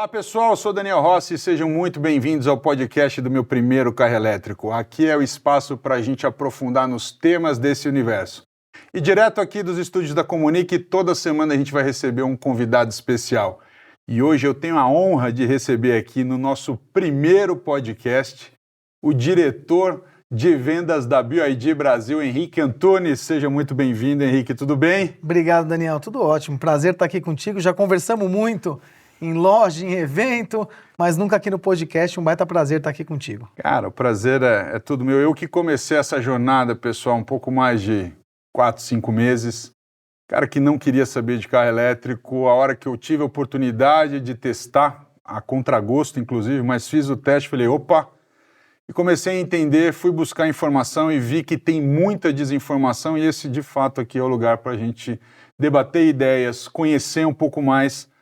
Olá pessoal, eu sou Daniel Rossi e sejam muito bem-vindos ao podcast do meu primeiro carro elétrico. Aqui é o espaço para a gente aprofundar nos temas desse universo. E direto aqui dos estúdios da Comunique, toda semana a gente vai receber um convidado especial. E hoje eu tenho a honra de receber aqui no nosso primeiro podcast o diretor de vendas da BYD Brasil, Henrique Antunes. Seja muito bem-vindo, Henrique, tudo bem? Obrigado, Daniel, tudo ótimo. Prazer estar aqui contigo, já conversamos muito em loja, em evento, mas nunca aqui no podcast, um baita prazer estar aqui contigo. Cara, o prazer é tudo meu. Eu que comecei essa jornada, pessoal, um pouco mais de 4, 5 meses. Cara que não queria saber de carro elétrico, a hora que eu tive a oportunidade de testar, a contragosto inclusive, mas fiz o teste, falei, opa, e comecei a entender, fui buscar informação e vi que tem muita desinformação e esse de fato aqui é o lugar para a gente debater ideias, conhecer um pouco mais.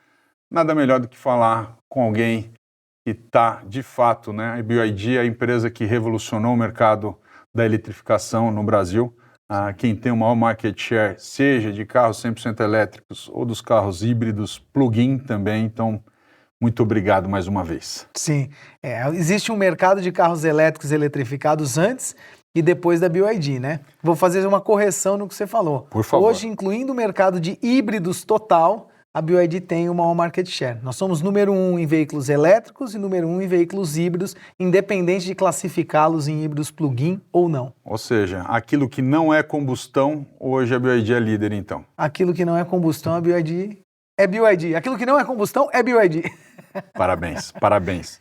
Nada melhor do que falar com alguém que está, de fato, né? A BYD é a empresa que revolucionou o mercado da eletrificação no Brasil. Quem tem o maior market share, seja de carros 100% elétricos ou dos carros híbridos, plug-in também. Então, muito obrigado mais uma vez. Sim, existe um mercado de carros elétricos eletrificados antes e depois da BYD, né? Vou fazer uma correção no que você falou. Por favor. Hoje, incluindo o mercado de híbridos total, a BYD tem o maior market share. Nós somos número 1 em veículos elétricos e número 1 em veículos híbridos, independente de classificá-los em híbridos plug-in ou não. Ou seja, aquilo que não é combustão, hoje a BYD é líder, então. Aquilo que não é combustão, a BYD é BYD. Aquilo que não é combustão, é BYD. Parabéns, parabéns.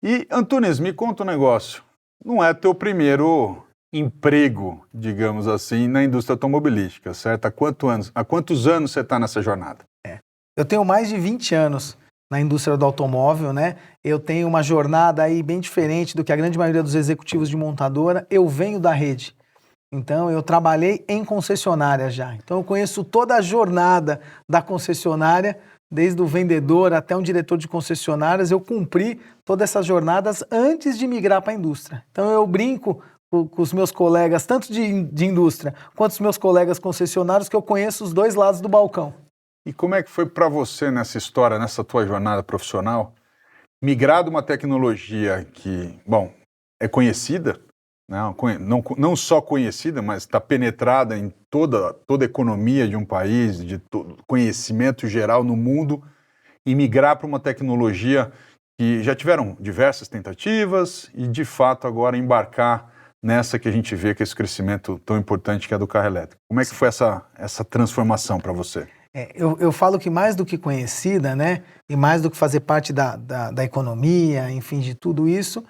E, Antunes, me conta um negócio. Não é teu primeiro emprego, digamos assim, na indústria automobilística, certo? Há quantos anos você está nessa jornada? Eu tenho mais de 20 anos na indústria do automóvel, né? Eu tenho uma jornada aí bem diferente do que a grande maioria dos executivos de montadora. Eu venho da rede. Então, eu trabalhei em concessionária já. Então, eu conheço toda a jornada da concessionária, desde o vendedor até um diretor de concessionárias. Eu cumpri todas essas jornadas antes de migrar para a indústria. Então, eu brinco com os meus colegas, tanto de indústria quanto os meus colegas concessionários, que eu conheço os dois lados do balcão. E como é que foi para você nessa história, nessa tua jornada profissional, migrar de uma tecnologia que, bom, é conhecida, né? Não só conhecida, mas está penetrada em toda a economia de um país, de conhecimento geral no mundo, e migrar para uma tecnologia que já tiveram diversas tentativas e, de fato, agora embarcar nessa que a gente vê que é esse crescimento tão importante que é do carro elétrico. Como é que foi essa transformação para você? Eu falo que mais do que conhecida, né, e mais do que fazer parte da economia, enfim, de tudo isso,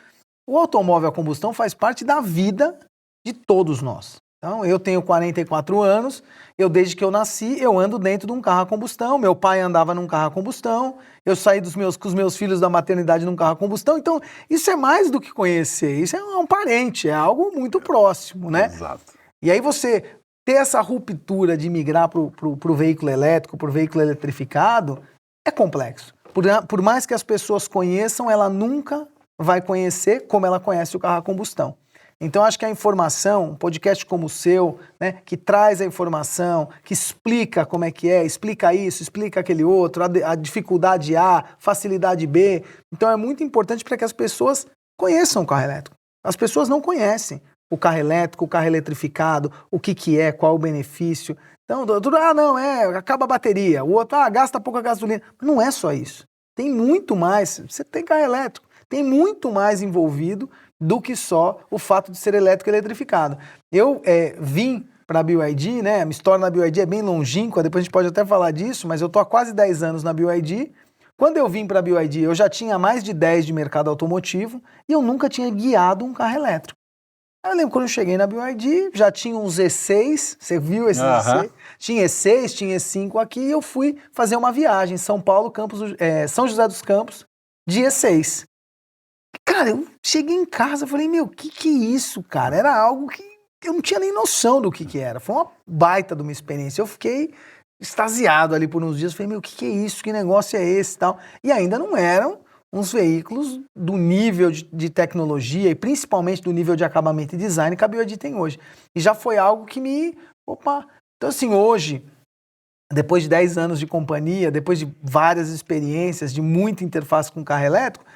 o automóvel a combustão faz parte da vida de todos nós. Então, eu tenho 44 anos, desde que eu nasci, eu ando dentro de um carro a combustão, meu pai andava num carro a combustão, eu saí com os meus filhos da maternidade num carro a combustão, então isso é mais do que conhecer, isso é um parente, é algo muito próximo, né? Exato. E aí você ter essa ruptura de migrar para o veículo elétrico, para o veículo eletrificado, é complexo. Por mais que as pessoas conheçam, ela nunca vai conhecer como ela conhece o carro a combustão. Então, acho que a informação, um podcast como o seu, né, que traz a informação, que explica como é que é, explica isso, explica aquele outro, a dificuldade A, facilidade B. Então, é muito importante para que as pessoas conheçam o carro elétrico. As pessoas não conhecem o carro elétrico, o carro eletrificado, o que é, qual o benefício. Então, acaba a bateria, o outro, gasta pouca gasolina. Mas não é só isso. Tem muito mais, você tem carro elétrico, tem muito mais envolvido do que só o fato de ser elétrico e eletrificado. Eu vim para a BYD, né, a minha história na BYD é bem longínqua, depois a gente pode até falar disso, mas eu estou há quase 10 anos na BYD. Quando eu vim para a BYD, eu já tinha mais de 10 de mercado automotivo e eu nunca tinha guiado um carro elétrico. Eu lembro quando eu cheguei na BYD, já tinha um Z6, você viu esse Z6? Tinha E6, tinha E5 aqui, e eu fui fazer uma viagem, São Paulo, São José dos Campos, de E6. Cara, eu cheguei em casa e falei, meu, que é isso, cara? Era algo que eu não tinha nem noção do que era. Foi uma baita de uma experiência. Eu fiquei extasiado ali por uns dias, falei, meu, que é isso? Que negócio é esse e tal? E ainda não eram uns veículos do nível de tecnologia e principalmente do nível de acabamento e design que a BYD tem hoje. E já foi algo que então assim, hoje, depois de 10 anos de companhia, depois de várias experiências, de muita interface com carro elétrico,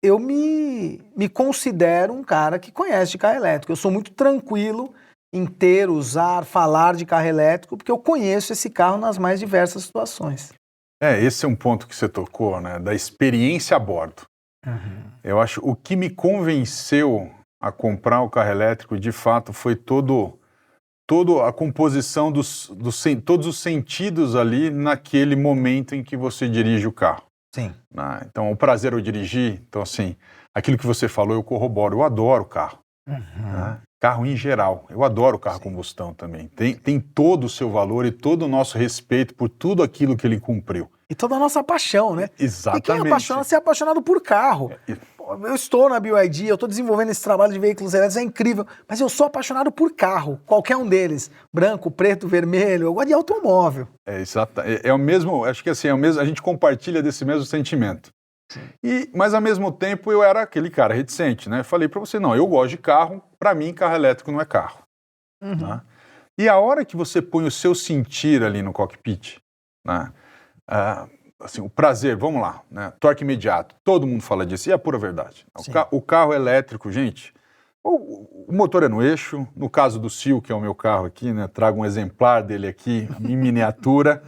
eu me considero um cara que conhece de carro elétrico. Eu sou muito tranquilo em ter, usar, falar de carro elétrico, porque eu conheço esse carro nas mais diversas situações. Esse é um ponto que você tocou, né? Da experiência a bordo. Eu acho o que me convenceu a comprar o carro elétrico, de fato, foi toda a composição todos os sentidos ali naquele momento em que você dirige o carro. Sim. Então, o prazer ao dirigir, então assim, aquilo que você falou, eu corroboro, eu adoro carro. Né? Carro em geral, eu adoro carro a combustão também. Tem todo o seu valor e todo o nosso respeito por tudo aquilo que ele cumpriu. E toda a nossa paixão, né? Exatamente. E quem é apaixonado, você é apaixonado por carro. Eu estou na BYD, eu estou desenvolvendo esse trabalho de veículos elétricos, é incrível, mas eu sou apaixonado por carro, qualquer um deles, branco, preto, vermelho, eu gosto de automóvel. Exato. É o mesmo, acho que assim, a gente compartilha desse mesmo sentimento. Mas ao mesmo tempo eu era aquele cara reticente, né? Falei para você, não, eu gosto de carro, para mim carro elétrico não é carro. Né? E a hora que você põe o seu sentir ali no cockpit, né? Assim, o prazer, vamos lá, né? Torque imediato, todo mundo fala disso, e é a pura verdade. O carro elétrico, gente, o motor é no eixo, no caso do Sil, que é o meu carro aqui, né? Trago um exemplar dele aqui, em miniatura.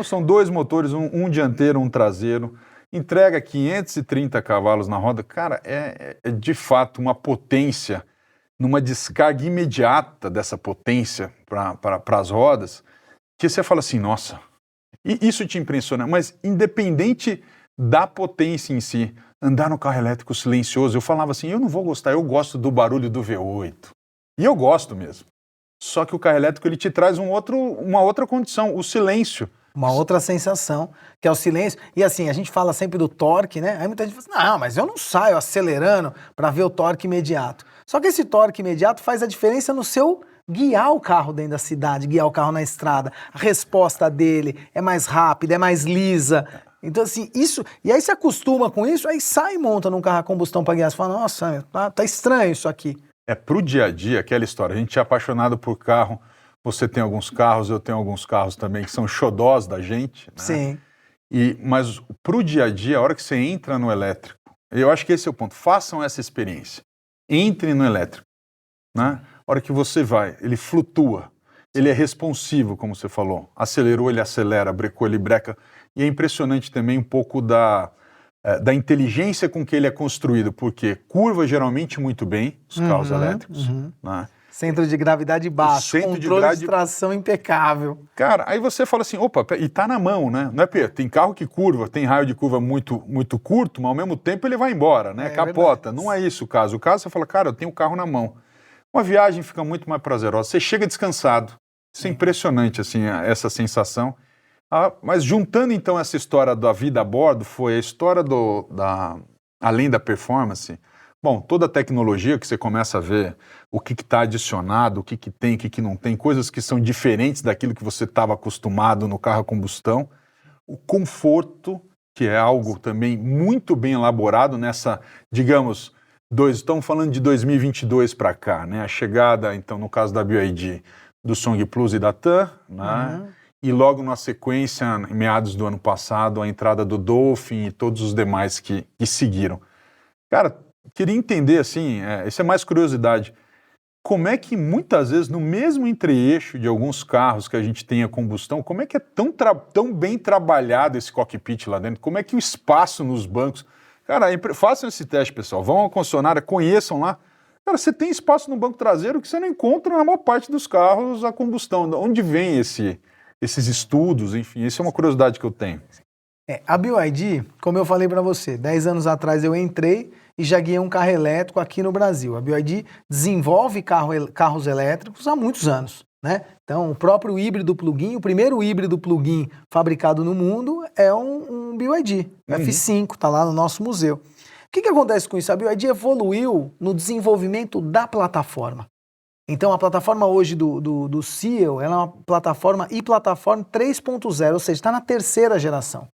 São 2 motores, um dianteiro, um traseiro, entrega 530 cavalos na roda. Cara, é de fato uma potência, numa descarga imediata dessa potência para as rodas, que você fala assim, nossa... E isso te impressiona, mas independente da potência em si, andar no carro elétrico silencioso, eu falava assim, eu não vou gostar, eu gosto do barulho do V8. E eu gosto mesmo. Só que o carro elétrico ele te traz uma outra condição, o silêncio. Uma outra sensação, que é o silêncio. E assim, a gente fala sempre do torque, né? Aí muita gente fala assim, não, mas eu não saio acelerando para ver o torque imediato. Só que esse torque imediato faz a diferença no seu guiar o carro dentro da cidade, guiar o carro na estrada. A resposta dele é mais rápida, é mais lisa. Então assim, isso... E aí você acostuma com isso, aí sai e monta num carro a combustão para guiar. Você fala, nossa, tá estranho isso aqui. Pro dia a dia, aquela história. A gente é apaixonado por carro. Você tem alguns carros, eu tenho alguns carros também que são xodós da gente. Né? Sim. Mas pro dia a dia, a hora que você entra no elétrico, eu acho que esse é o ponto. Façam essa experiência. Entre no elétrico. Né? A hora que você vai, ele flutua. Ele é responsivo, como você falou. Acelerou, ele acelera. Brecou, ele breca. E é impressionante também um pouco da inteligência com que ele é construído, porque curva geralmente muito bem, os carros elétricos. Né? Centro de gravidade baixo, controle de tração impecável. Cara, aí você fala assim, opa, e tá na mão, né? Não é, tem carro que curva, tem raio de curva muito, muito curto, mas ao mesmo tempo ele vai embora, né? Capota. Verdade. Não é isso o caso. O caso você fala, cara, eu tenho o carro na mão. Uma viagem fica muito mais prazerosa. Você chega descansado. Isso é impressionante, assim, essa sensação. Mas juntando, então, essa história da vida a bordo, foi a história além da performance. Bom, toda a tecnologia que você começa a ver, o que está adicionado, o que tem, o que não tem, coisas que são diferentes daquilo que você estava acostumado no carro a combustão. O conforto, que é algo também muito bem elaborado nessa, digamos... Estamos falando de 2022 para cá, né? A chegada, então, no caso da BYD, do Song Plus e da TAN, né? E logo na sequência, em meados do ano passado, a entrada do Dolphin e todos os demais que seguiram. Cara, queria entender, assim, isso é mais curiosidade, como é que muitas vezes no mesmo entre-eixo de alguns carros que a gente tem a combustão, como é que é tão bem trabalhado esse cockpit lá dentro? Como é que o espaço nos bancos... Cara, façam esse teste, pessoal. Vão à concessionária, conheçam lá. Cara, você tem espaço no banco traseiro que você não encontra na maior parte dos carros a combustão. De onde vem esses estudos? Enfim, isso é uma curiosidade que eu tenho. A BYD, como eu falei para você, 10 anos atrás eu entrei e já guiei um carro elétrico aqui no Brasil. A BYD desenvolve carros elétricos há muitos anos. Né? Então, o próprio híbrido plug-in, o primeiro híbrido plug-in fabricado no mundo é um BYD, F5, está lá no nosso museu. O que acontece com isso? A BYD evoluiu no desenvolvimento da plataforma. Então, a plataforma hoje do Seal, ela é uma plataforma e-plataforma 3.0, ou seja, está na 3ª geração.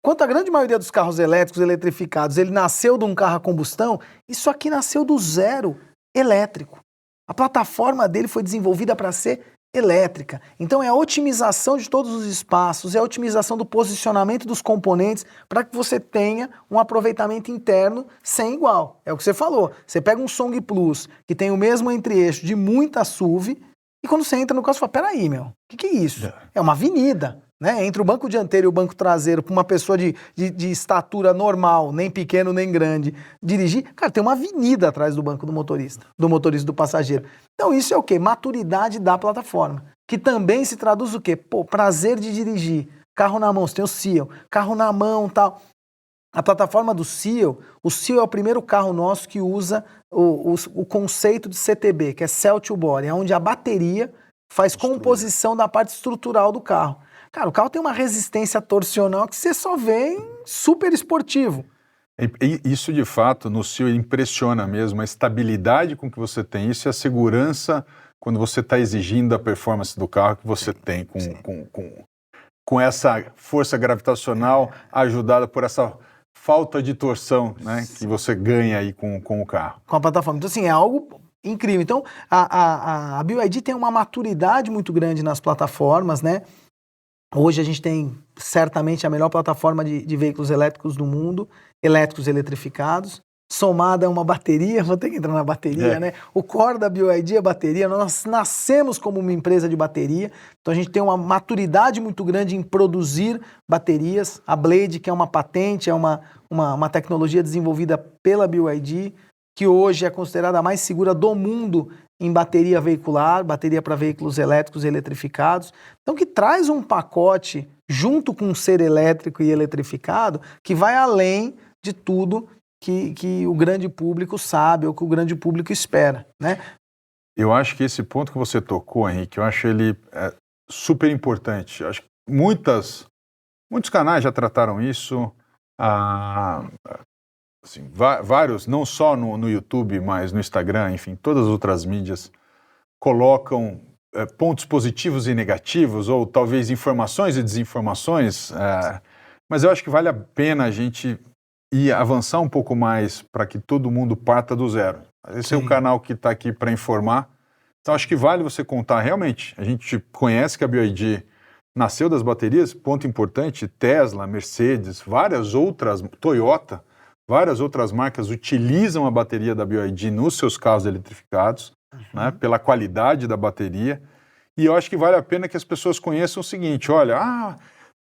Enquanto a grande maioria dos carros elétricos eletrificados, ele nasceu de um carro a combustão, isso aqui nasceu do zero elétrico. A plataforma dele foi desenvolvida para ser elétrica. Então é a otimização de todos os espaços, é a otimização do posicionamento dos componentes para que você tenha um aproveitamento interno sem igual. É o que você falou. Você pega um Song Plus que tem o mesmo entre-eixo de muita SUV e quando você entra no carro você fala, peraí, meu, o que é isso? É uma avenida. Né? Entre o banco dianteiro e o banco traseiro, para uma pessoa de estatura normal, nem pequeno nem grande, dirigir, cara, tem uma avenida atrás do banco do motorista do passageiro. Então isso é o quê? Maturidade da plataforma, que também se traduz o quê? Pô, prazer de dirigir, carro na mão, você tem o Seal, carro na mão e tal. A plataforma do Seal, o Seal é o primeiro carro nosso que usa o conceito de CTB, que é Cell to Body, é onde a bateria faz composição da parte estrutural do carro. Cara, o carro tem uma resistência torsional que você só vê em super esportivo. Isso, de fato, no Seal impressiona mesmo, a estabilidade com que você tem isso e a segurança quando você está exigindo a performance do carro que você tem com essa força gravitacional ajudada por essa falta de torção, né, que você ganha aí com o carro. Com a plataforma. Então, assim, é algo incrível. Então, a BYD tem uma maturidade muito grande nas plataformas, né? Hoje a gente tem certamente a melhor plataforma de veículos elétricos do mundo, elétricos eletrificados, somada a uma bateria, vou ter que entrar na bateria, né? O core da BYD é a bateria, nós nascemos como uma empresa de bateria, então a gente tem uma maturidade muito grande em produzir baterias. A Blade, que é uma patente, é uma tecnologia desenvolvida pela BYD, que hoje é considerada a mais segura do mundo em bateria veicular, bateria para veículos elétricos e eletrificados. Então, que traz um pacote junto com ser elétrico e eletrificado que vai além de tudo que o grande público sabe ou que o grande público espera, né? Eu acho que esse ponto que você tocou, Henrique, eu acho ele super importante. Eu acho que muitos canais já trataram isso, assim, vários, não só no YouTube, mas no Instagram, enfim, todas as outras mídias colocam pontos positivos e negativos, ou talvez informações e desinformações, mas eu acho que vale a pena a gente ir avançar um pouco mais para que todo mundo parta do zero. Esse é o canal que está aqui para informar, então acho que vale você contar realmente. A gente conhece que a BYD nasceu das baterias, ponto importante, Tesla, Mercedes, várias outras, Toyota, várias outras marcas utilizam a bateria da BYD nos seus carros eletrificados, né, pela qualidade da bateria. E eu acho que vale a pena que as pessoas conheçam o seguinte, olha,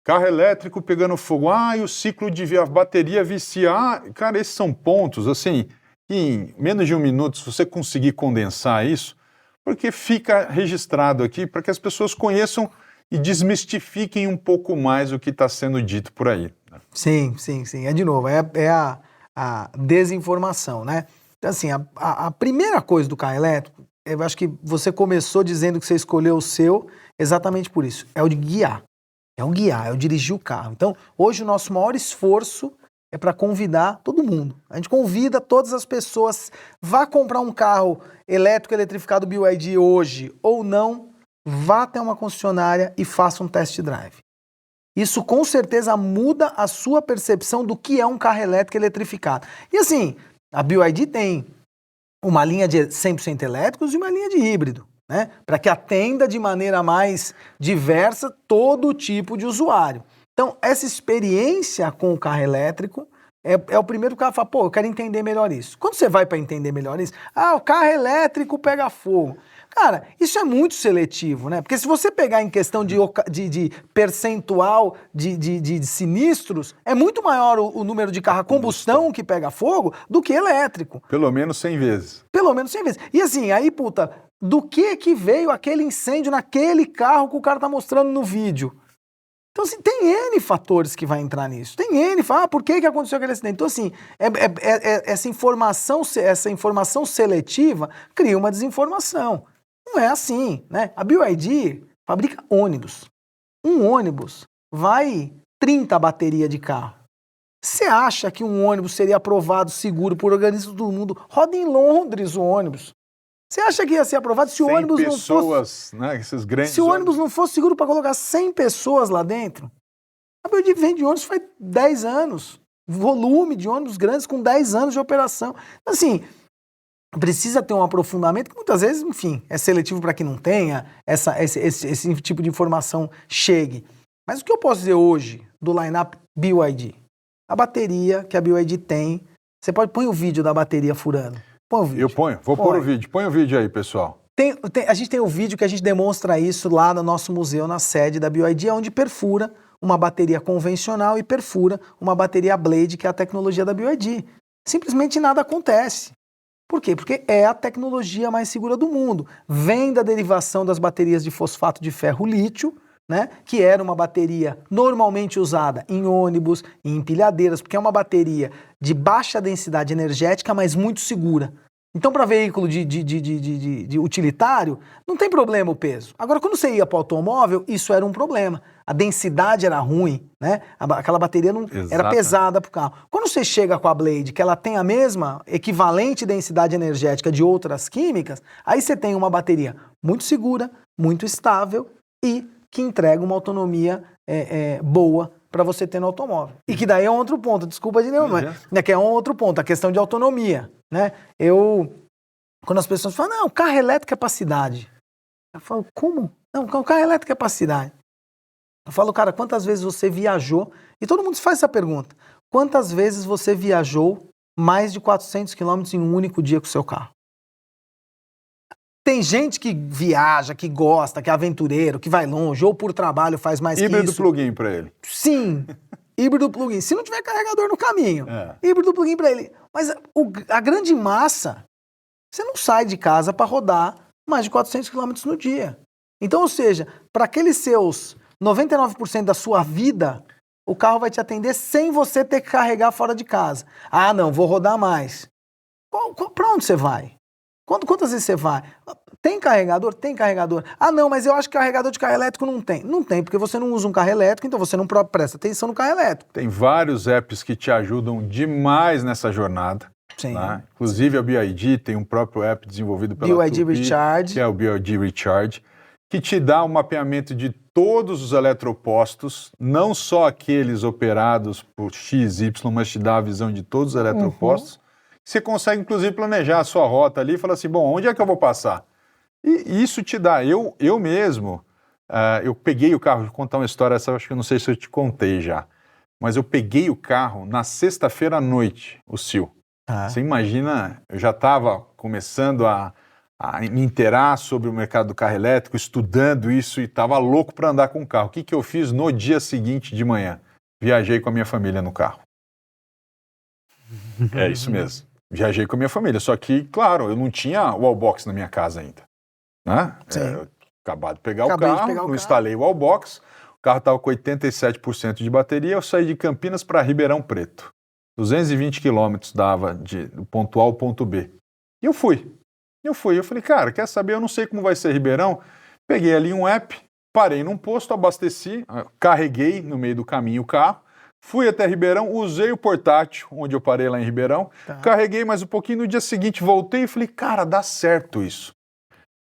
carro elétrico pegando fogo, e o ciclo de a bateria vicia. Cara, esses são pontos, assim, que em menos de um minuto, se você conseguir condensar isso, porque fica registrado aqui para que as pessoas conheçam e desmistifiquem um pouco mais o que está sendo dito por aí. Sim. É de novo, é a desinformação, né? Então, assim, a primeira coisa do carro elétrico, eu acho que você começou dizendo que você escolheu o seu exatamente por isso, é o de guiar. É o guiar, é o dirigir o carro. Então, hoje o nosso maior esforço é para convidar todo mundo. A gente convida todas as pessoas, vá comprar um carro elétrico eletrificado BYD hoje ou não, vá até uma concessionária e faça um test drive. Isso com certeza muda a sua percepção do que é um carro elétrico eletrificado. E assim, a BYD tem uma linha de 100% elétricos e uma linha de híbrido, né? Para que atenda de maneira mais diversa todo tipo de usuário. Então, essa experiência com o carro elétrico é o primeiro que o cara fala, eu quero entender melhor isso. Quando você vai para entender melhor isso, o carro elétrico pega fogo. Cara, isso é muito seletivo, né? Porque se você pegar em questão de percentual de sinistros, é muito maior o número de carro a combustão que pega fogo do que elétrico. Pelo menos 100 vezes. Pelo menos 100 vezes. E assim, aí, do que veio aquele incêndio naquele carro que o cara tá mostrando no vídeo? Então, assim, tem N fatores que vai entrar nisso. Tem N, por que aconteceu aquele acidente? Então, assim, essa informação seletiva cria uma desinformação. Não é assim, né? A BYD fabrica ônibus. Um ônibus vai 30 baterias de carro. Você acha que um ônibus seria aprovado seguro por organismos do mundo? Roda em Londres o ônibus. Você acha que ia ser aprovado se o ônibus não fosse... né, esses grandes se o ônibus não fosse seguro para colocar 100 pessoas lá dentro? A BYD vende ônibus faz 10 anos. Volume de ônibus grandes com 10 anos de operação. Assim, precisa ter um aprofundamento que muitas vezes, enfim, é seletivo para que não tenha esse tipo de informação chegue. Mas o que eu posso dizer hoje do line-up BYD? A bateria que a BYD tem, você pode pôr o vídeo da bateria furando. Põe o vídeo. Eu ponho, vou pôr o vídeo. Põe o vídeo aí, pessoal. A gente tem o vídeo que a gente demonstra isso lá no nosso museu, na sede da BYD, onde perfura uma bateria convencional e perfura uma bateria Blade, que é a tecnologia da BYD. Simplesmente nada acontece. Por quê? Porque é a tecnologia mais segura do mundo. Vem da derivação das baterias de fosfato de ferro lítio, né, que era uma bateria normalmente usada em ônibus, em empilhadeiras, porque é uma bateria de baixa densidade energética, mas muito segura. Então, para veículo de utilitário, não tem problema o peso. Agora, quando você ia para o automóvel, isso era um problema. A densidade era ruim, né? Aquela bateria não era pesada para o carro. Quando você chega com a Blade, que ela tem a mesma equivalente densidade energética de outras químicas, aí você tem uma bateria muito segura, muito estável e que entrega uma autonomia boa para você ter no automóvel. E que daí é um outro ponto, desculpa de nenhuma, mas que é um outro ponto, a questão de autonomia, né? Quando as pessoas falam, não, carro elétrico é para cidade. Eu falo, como? Não, o carro elétrico é para cidade. Eu falo, cara, quantas vezes você viajou? E todo mundo faz essa pergunta. Quantas vezes você viajou mais de 400 quilômetros em um único dia com o seu carro? Tem gente que viaja, que gosta, que é aventureiro, que vai longe, ou por trabalho faz mais que isso. Híbrido plug-in para ele. Sim, híbrido plug-in. Se não tiver carregador no caminho, híbrido plug-in para ele. Mas a grande massa, você não sai de casa para rodar mais de 400 km no dia. Então, ou seja, para aqueles seus 99% da sua vida, o carro vai te atender sem você ter que carregar fora de casa. Ah, não, vou rodar mais. Para onde você vai? Quantas vezes você vai? Tem carregador? Tem carregador. Ah, não, mas eu acho que carregador de carro elétrico não tem. Não tem, porque você não usa um carro elétrico, então você não presta atenção no carro elétrico. Tem vários apps que te ajudam demais nessa jornada. Sim. Tá? Inclusive a BYD tem um próprio app desenvolvido pela BYD Recharge. Que é o BYD Recharge, que te dá um mapeamento de todos os eletropostos, não só aqueles operados por XY, mas te dá a visão de todos os eletropostos. Você consegue, inclusive, planejar a sua rota ali e falar assim, bom, onde é que eu vou passar? E isso te dá. Eu mesmo, eu peguei o carro, vou contar uma história, essa acho que eu não sei se eu te contei já, mas eu peguei o carro na sexta-feira à noite, o Sil. Você imagina, eu já estava começando a me inteirar sobre o mercado do carro elétrico, estudando isso e estava louco para andar com o carro. O que eu fiz no dia seguinte de manhã? Viajei com a minha família no carro. É isso mesmo. Viajei com a minha família, só que, claro, eu não tinha wallbox na minha casa ainda. Né? Eu acabado de pegar o carro, não instalei o wallbox, o carro estava com 87% de bateria, eu saí de Campinas para Ribeirão Preto. 220 quilômetros dava do ponto A ao ponto B. E eu fui. Eu falei, cara, quer saber, eu não sei como vai ser Ribeirão. Peguei ali um app, parei num posto, abasteci, carreguei no meio do caminho o carro, fui até Ribeirão, usei o portátil, onde eu parei lá em Ribeirão, carreguei mais um pouquinho, no dia seguinte voltei e falei, cara, dá certo isso.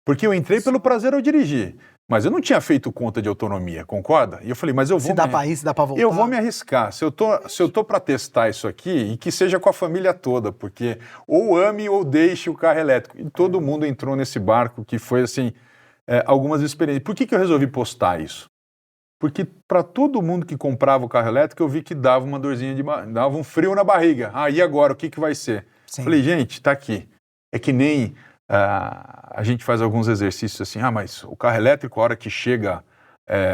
Porque eu entrei pelo prazer ao dirigir, mas eu não tinha feito conta de autonomia, concorda? E eu falei, mas eu vou... Se dá para ir, se dá para voltar. Eu vou me arriscar. Se eu tô para testar isso aqui, e que seja com a família toda, porque ou ame ou deixe o carro elétrico. E todo mundo entrou nesse barco, que foi assim, algumas experiências. Por que eu resolvi postar isso? Porque para todo mundo que comprava o carro elétrico, eu vi que dava uma dorzinha dava um frio na barriga. E agora, o que vai ser? Sim. Falei, gente, tá aqui. É que nem a gente faz alguns exercícios assim, mas o carro elétrico, a hora que chega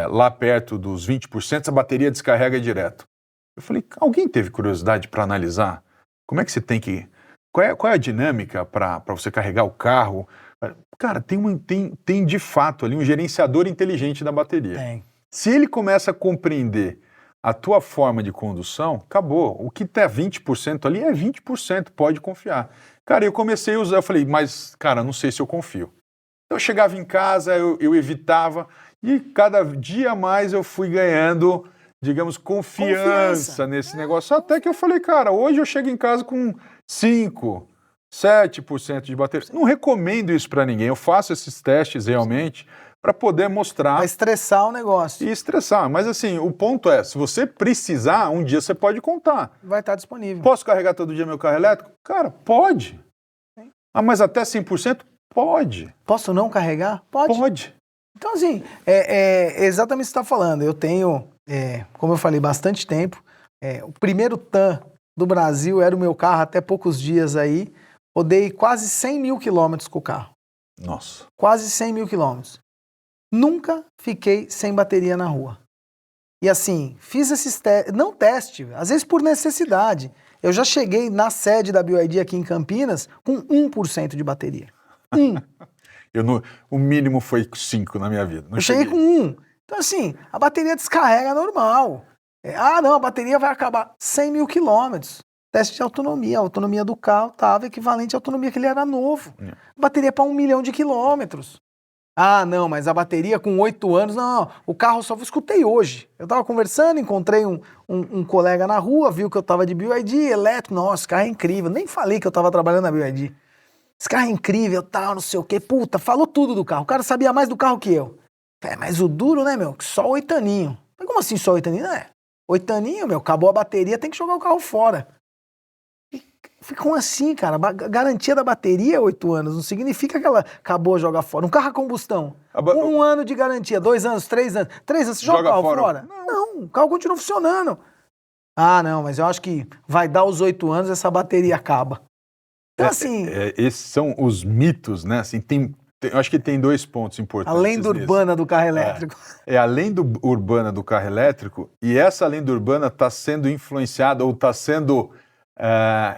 lá perto dos 20%, a bateria descarrega direto. Eu falei, alguém teve curiosidade para analisar? Como é que você tem que... Qual é a dinâmica para você carregar o carro? Cara, tem de fato ali um gerenciador inteligente da bateria. Tem. Se ele começa a compreender a tua forma de condução, acabou. O que tá 20% ali é 20%, pode confiar. Cara, eu comecei a usar, eu falei, mas, cara, não sei se eu confio. Eu chegava em casa, eu evitava, e cada dia mais eu fui ganhando, digamos, confiança nesse negócio. Até que eu falei, cara, hoje eu chego em casa com 5%, 7% de bateria. Não recomendo isso para ninguém, eu faço esses testes realmente para poder mostrar... Vai estressar o negócio. E estressar, mas assim, o ponto é, se você precisar, um dia você pode contar. Vai estar disponível. Posso carregar todo dia meu carro elétrico? Cara, pode. Ah, mas até 100%? Pode. Posso não carregar? Pode. Pode. Então, assim, é exatamente o que você está falando. Eu tenho, como eu falei, bastante tempo. O primeiro TAM do Brasil era o meu carro até poucos dias aí. Rodei quase 100 mil quilômetros com o carro. Nossa. Quase 100 mil quilômetros. Nunca fiquei sem bateria na rua. E assim, fiz esses testes, não teste, às vezes por necessidade. Eu já cheguei na sede da BYD aqui em Campinas com 1% de bateria. 1. O mínimo foi 5 na minha vida. Não Eu cheguei com 1. Então assim, a bateria descarrega normal. Não, a bateria vai acabar 100 mil quilômetros. Teste de autonomia. A autonomia do carro estava equivalente à autonomia que ele era novo. Bateria para 1 milhão de quilômetros. Ah, não, mas a bateria com 8 anos, não, o carro só escutei hoje. Eu tava conversando, encontrei um colega na rua, viu que eu tava de BYD, elétrico, nossa, esse carro é incrível. Nem falei que eu tava trabalhando na BYD. Esse carro é incrível, tal, não sei o quê. Puta, falou tudo do carro. O cara sabia mais do carro que eu. Mas o duro, né, meu? Só 8 aninho. Mas como assim só 8 aninho? 8 aninho, meu, acabou a bateria, tem que jogar o carro fora. Ficam assim, cara. Garantia da bateria é 8 anos. Não significa que ela acabou de jogar fora. Um carro a combustão. 1 ano de garantia, 2 anos, 3 anos. 3 anos, você joga o carro fora? Não, o carro continua funcionando. Ah, não, mas eu acho que vai dar os 8 anos, essa bateria acaba. Então, assim... esses são os mitos, né? Assim, eu acho que tem 2 pontos importantes. A lenda urbana do carro elétrico. A lenda urbana do carro elétrico, e essa lenda urbana está sendo influenciada ou está sendo...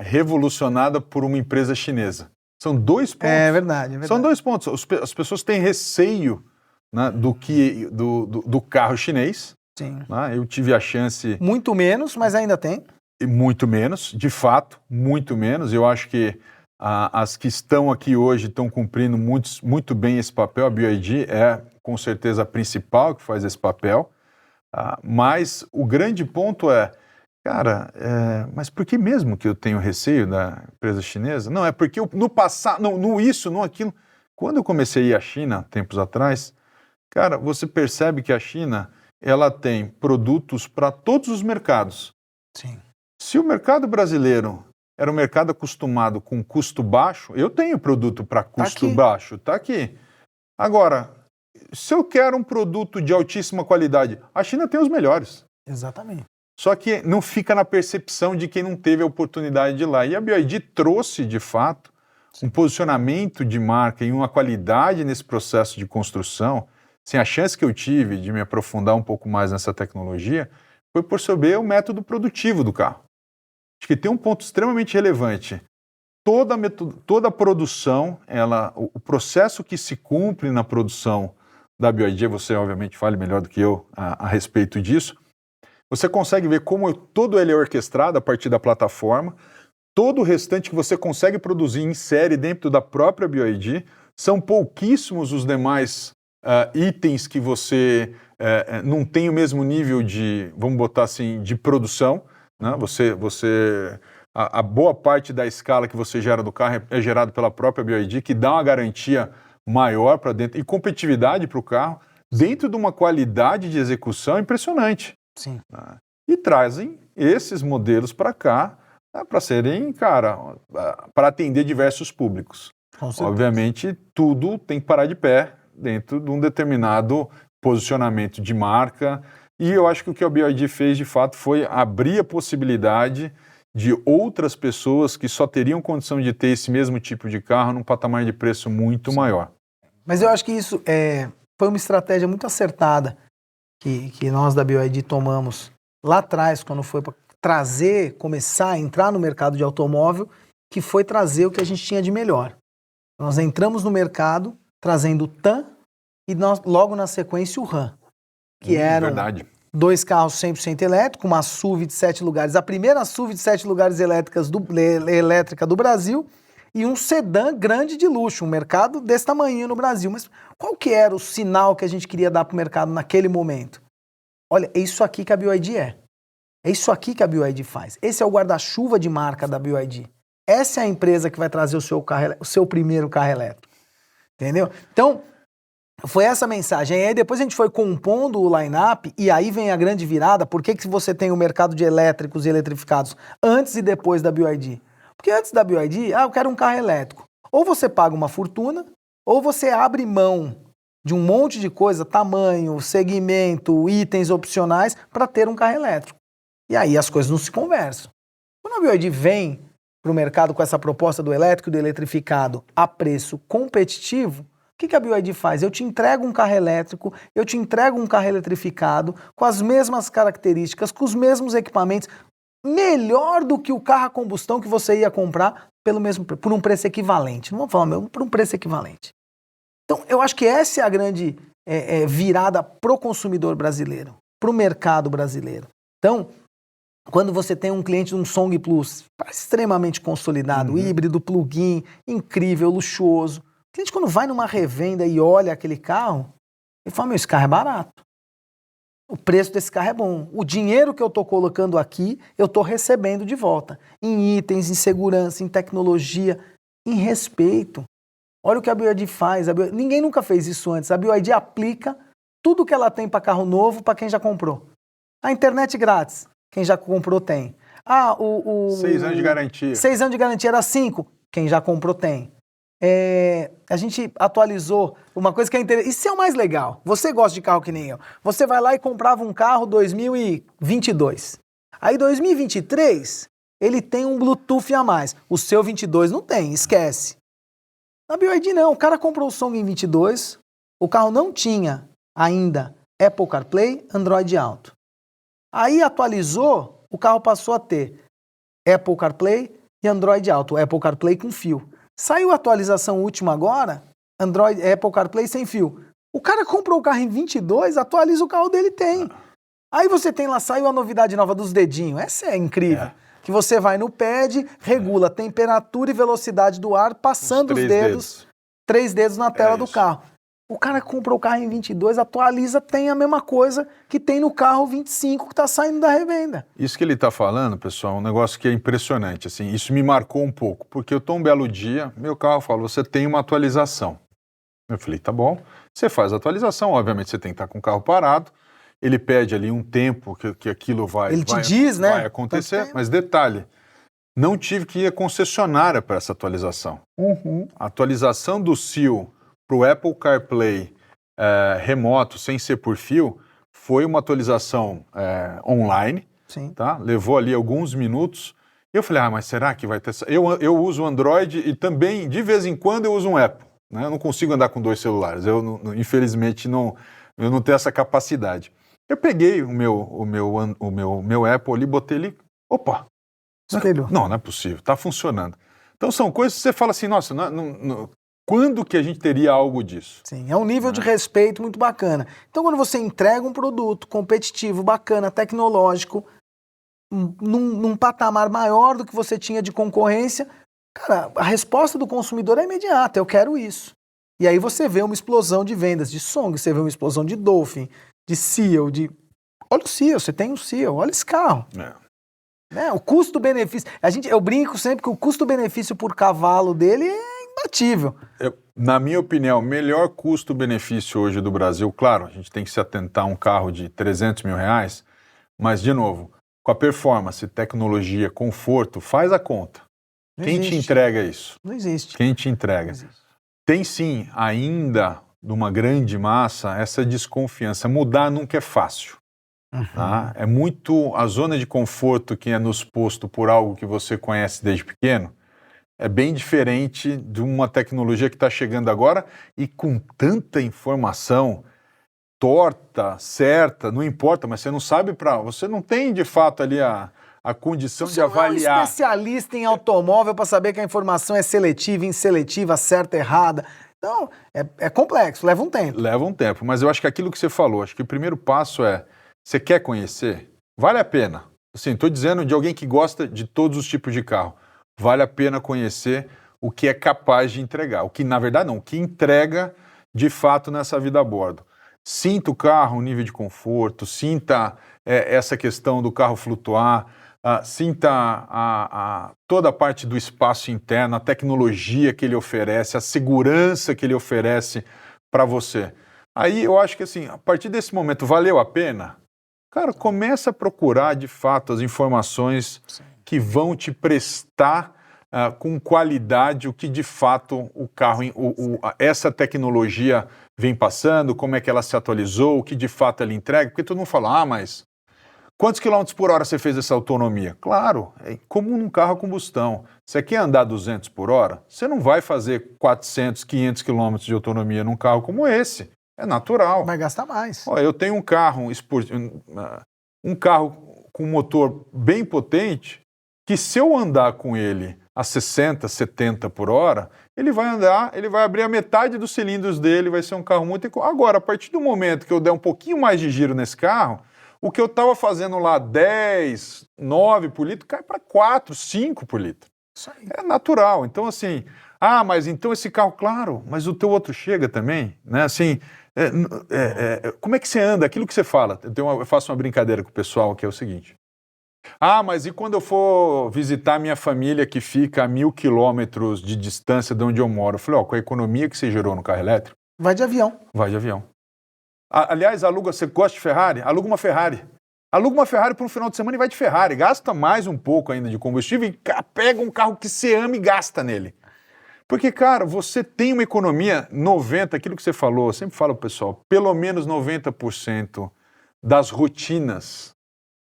revolucionada por uma empresa chinesa. São 2 pontos. É verdade. São 2 pontos. As pessoas têm receio, né, do carro chinês. Sim. Né? Eu tive a chance... Muito menos, mas ainda tem. Muito menos, de fato, muito menos. Eu acho que as que estão aqui hoje estão cumprindo muito bem esse papel. A BYD é, com certeza, a principal que faz esse papel. Mas o grande ponto é, cara, mas por que mesmo que eu tenho receio da empresa chinesa? Não, é porque no passado, no isso, no aquilo. Quando eu comecei a ir à China, tempos atrás, cara, você percebe que a China, ela tem produtos para todos os mercados. Sim. Se o mercado brasileiro era um mercado acostumado com custo baixo, eu tenho produto para custo baixo, tá aqui. Agora, se eu quero um produto de altíssima qualidade, a China tem os melhores. Exatamente. Só que não fica na percepção de quem não teve a oportunidade de ir lá. E a BYD trouxe, de fato, um posicionamento de marca e uma qualidade nesse processo de construção. Assim, a chance que eu tive de me aprofundar um pouco mais nessa tecnologia foi por saber o método produtivo do carro. Acho que tem um ponto extremamente relevante. Toda a produção, o processo que se cumpre na produção da BYD, você obviamente fale melhor do que eu a respeito disso, você consegue ver como todo ele é orquestrado a partir da plataforma, todo o restante que você consegue produzir em série dentro da própria BYD, são pouquíssimos os demais itens que você não tem o mesmo nível de, vamos botar assim, de produção, né? A boa parte da escala que você gera do carro é gerado pela própria BYD, que dá uma garantia maior para dentro e competitividade para o carro, dentro de uma qualidade de execução impressionante. Sim. E trazem esses modelos para cá, para serem, para atender diversos públicos. Obviamente, tudo tem que parar de pé dentro de um determinado posicionamento de marca. E eu acho que o que a BYD fez, de fato, foi abrir a possibilidade de outras pessoas que só teriam condição de ter esse mesmo tipo de carro num patamar de preço muito maior. Mas eu acho que isso foi uma estratégia muito acertada que nós da BYD tomamos lá atrás, quando foi para começar a entrar no mercado de automóvel, que foi trazer o que a gente tinha de melhor. Nós entramos no mercado trazendo o TAM e logo na sequência o RAM, que eram 2 carros 100% elétricos, uma SUV de 7 lugares, a primeira SUV de 7 lugares elétrica do Brasil, e um sedã grande de luxo, um mercado desse tamanho no Brasil. Mas qual que era o sinal que a gente queria dar para o mercado naquele momento? Olha, é isso aqui que a BYD é. É isso aqui que a BYD faz. Esse é o guarda-chuva de marca da BYD. Essa é a empresa que vai trazer o seu primeiro carro elétrico. Entendeu? Então, foi essa mensagem. E aí depois a gente foi compondo o line-up e aí vem a grande virada. Por que você tem o mercado de elétricos e eletrificados antes e depois da BYD? Porque antes da BYD, eu quero um carro elétrico. Ou você paga uma fortuna, ou você abre mão de um monte de coisa, tamanho, segmento, itens opcionais, para ter um carro elétrico. E aí as coisas não se conversam. Quando a BYD vem para o mercado com essa proposta do elétrico e do eletrificado a preço competitivo, o que a BYD faz? Eu te entrego um carro elétrico, eu te entrego um carro eletrificado, com as mesmas características, com os mesmos equipamentos, melhor do que o carro a combustão que você ia comprar por um preço equivalente. Não vamos falar mesmo, por um preço equivalente. Então, eu acho que essa é a grande virada pro consumidor brasileiro, pro mercado brasileiro. Então, quando você tem um cliente de um Song Plus extremamente consolidado, híbrido, plug-in, incrível, luxuoso, o cliente quando vai numa revenda e olha aquele carro, ele fala, esse carro é barato. O preço desse carro é bom. O dinheiro que eu estou colocando aqui, eu estou recebendo de volta. Em itens, em segurança, em tecnologia, em respeito. Olha o que a BYD faz. Ninguém nunca fez isso antes. A BYD aplica tudo que ela tem para carro novo para quem já comprou. A internet grátis. Quem já comprou tem. 6 anos de garantia. 6 anos de garantia era 5. Quem já comprou tem. A gente atualizou uma coisa que é interessante. Isso é o mais legal. Você gosta de carro que nem eu. Você vai lá e comprava um carro 2022. Aí 2023, ele tem um Bluetooth a mais. O seu 22 não tem, esquece. Na BYD não. O cara comprou o Song em 22, o carro não tinha ainda Apple CarPlay, Android Auto. Aí atualizou, o carro passou a ter Apple CarPlay e Android Auto. Apple CarPlay com fio. Saiu a atualização última agora, Apple CarPlay sem fio. O cara comprou o carro em 22, atualiza o carro dele, tem. Aí você tem lá, saiu a novidade nova dos dedinhos. Essa é incrível. Que você vai no pad, regula a temperatura e velocidade do ar, passando os dedos, 3 dedos na tela do carro. O cara comprou o carro em 22, atualiza, tem a mesma coisa que tem no carro 25 que está saindo da revenda. Isso que ele está falando, pessoal, é um negócio que é impressionante. Assim, isso me marcou um pouco, porque eu estou um belo dia, meu carro fala, você tem uma atualização. Eu falei, tá bom, você faz a atualização, obviamente você tem que estar com o carro parado, ele pede ali um tempo que aquilo vai acontecer, mas detalhe, não tive que ir à concessionária para essa atualização. A atualização do SEAL para o Apple CarPlay remoto, sem ser por fio, foi uma atualização online, tá? Levou ali alguns minutos. Eu falei, mas será que vai ter... Eu uso o Android e também, de vez em quando, eu uso um Apple. Né? Eu não consigo andar com 2 celulares. Infelizmente, eu não tenho essa capacidade. Eu peguei o meu Apple ali, botei ele... Opa! Não é possível, está funcionando. Então, são coisas que você fala assim, nossa, quando que a gente teria algo disso? Sim, é um nível de respeito muito bacana. Então, quando você entrega um produto competitivo, bacana, tecnológico, num patamar maior do que você tinha de concorrência, cara, a resposta do consumidor é imediata, eu quero isso. E aí você vê uma explosão de vendas de Song, você vê uma explosão de Dolphin, de Seal, Olha o Seal, você tem um Seal, olha esse carro. O custo-benefício, eu brinco sempre que o custo-benefício por cavalo dele é imbatível. Na minha opinião, o melhor custo-benefício hoje do Brasil, claro, a gente tem que se atentar a um carro de 300 mil reais, mas, de novo, com a performance, tecnologia, conforto, faz a conta. Quem te entrega isso? Não existe. Quem te entrega? Tem sim, ainda, numa grande massa, essa desconfiança. Mudar nunca é fácil. Tá? É muito a zona de conforto que é nos posto por algo que você conhece desde pequeno. É bem diferente de uma tecnologia que está chegando agora e com tanta informação torta, certa, não importa, mas você não sabe você não tem de fato ali a condição de avaliar. Você não é um especialista em automóvel para saber que a informação é seletiva, inseletiva, certa, errada. Então, é complexo, leva um tempo. Leva um tempo, mas eu acho que aquilo que você falou, acho que o primeiro passo é, você quer conhecer? Vale a pena. Assim, estou dizendo de alguém que gosta de todos os tipos de carro. Vale a pena conhecer o que é capaz de entregar. O que, na verdade, não. O que entrega, de fato, nessa vida a bordo. Sinta o carro, o nível de conforto, sinta essa questão do carro flutuar, sinta toda a parte do espaço interno, a tecnologia que ele oferece, a segurança que ele oferece para você. Aí eu acho que, assim, a partir desse momento, valeu a pena? Cara, começa a procurar, de fato, as informações que vão te prestar com qualidade o que de fato o carro, essa tecnologia vem passando, como é que ela se atualizou, o que de fato ela entrega, porque todo mundo fala, mas quantos quilômetros por hora você fez essa autonomia? Claro, é como num carro a combustão. Você quer andar 200 por hora? Você não vai fazer 400, 500 quilômetros de autonomia num carro como esse. É natural. Vai gastar mais. Olha, eu tenho um carro com motor bem potente, que se eu andar com ele a 60, 70 por hora, ele vai abrir a metade dos cilindros dele, vai ser um carro muito... Agora, a partir do momento que eu der um pouquinho mais de giro nesse carro, o que eu estava fazendo lá 10, 9 por litro, cai para 4, 5 por litro. Isso aí. É natural. Então, assim, mas então esse carro, claro, mas o teu outro chega também, né? Assim, como é que você anda? Aquilo que você fala. Eu faço uma brincadeira com o pessoal, que é o seguinte. Mas e quando eu for visitar minha família que fica a 1.000 quilômetros de distância de onde eu moro? Eu falei, com a economia que você gerou no carro elétrico... Vai de avião. Vai de avião. Aliás, você gosta de Ferrari? Aluga uma Ferrari. Aluga uma Ferrari por um final de semana e vai de Ferrari. Gasta mais um pouco ainda de combustível e pega um carro que você ama e gasta nele. Porque, cara, você tem uma economia 90%, aquilo que você falou, eu sempre falo pro pessoal, pelo menos 90% das rotinas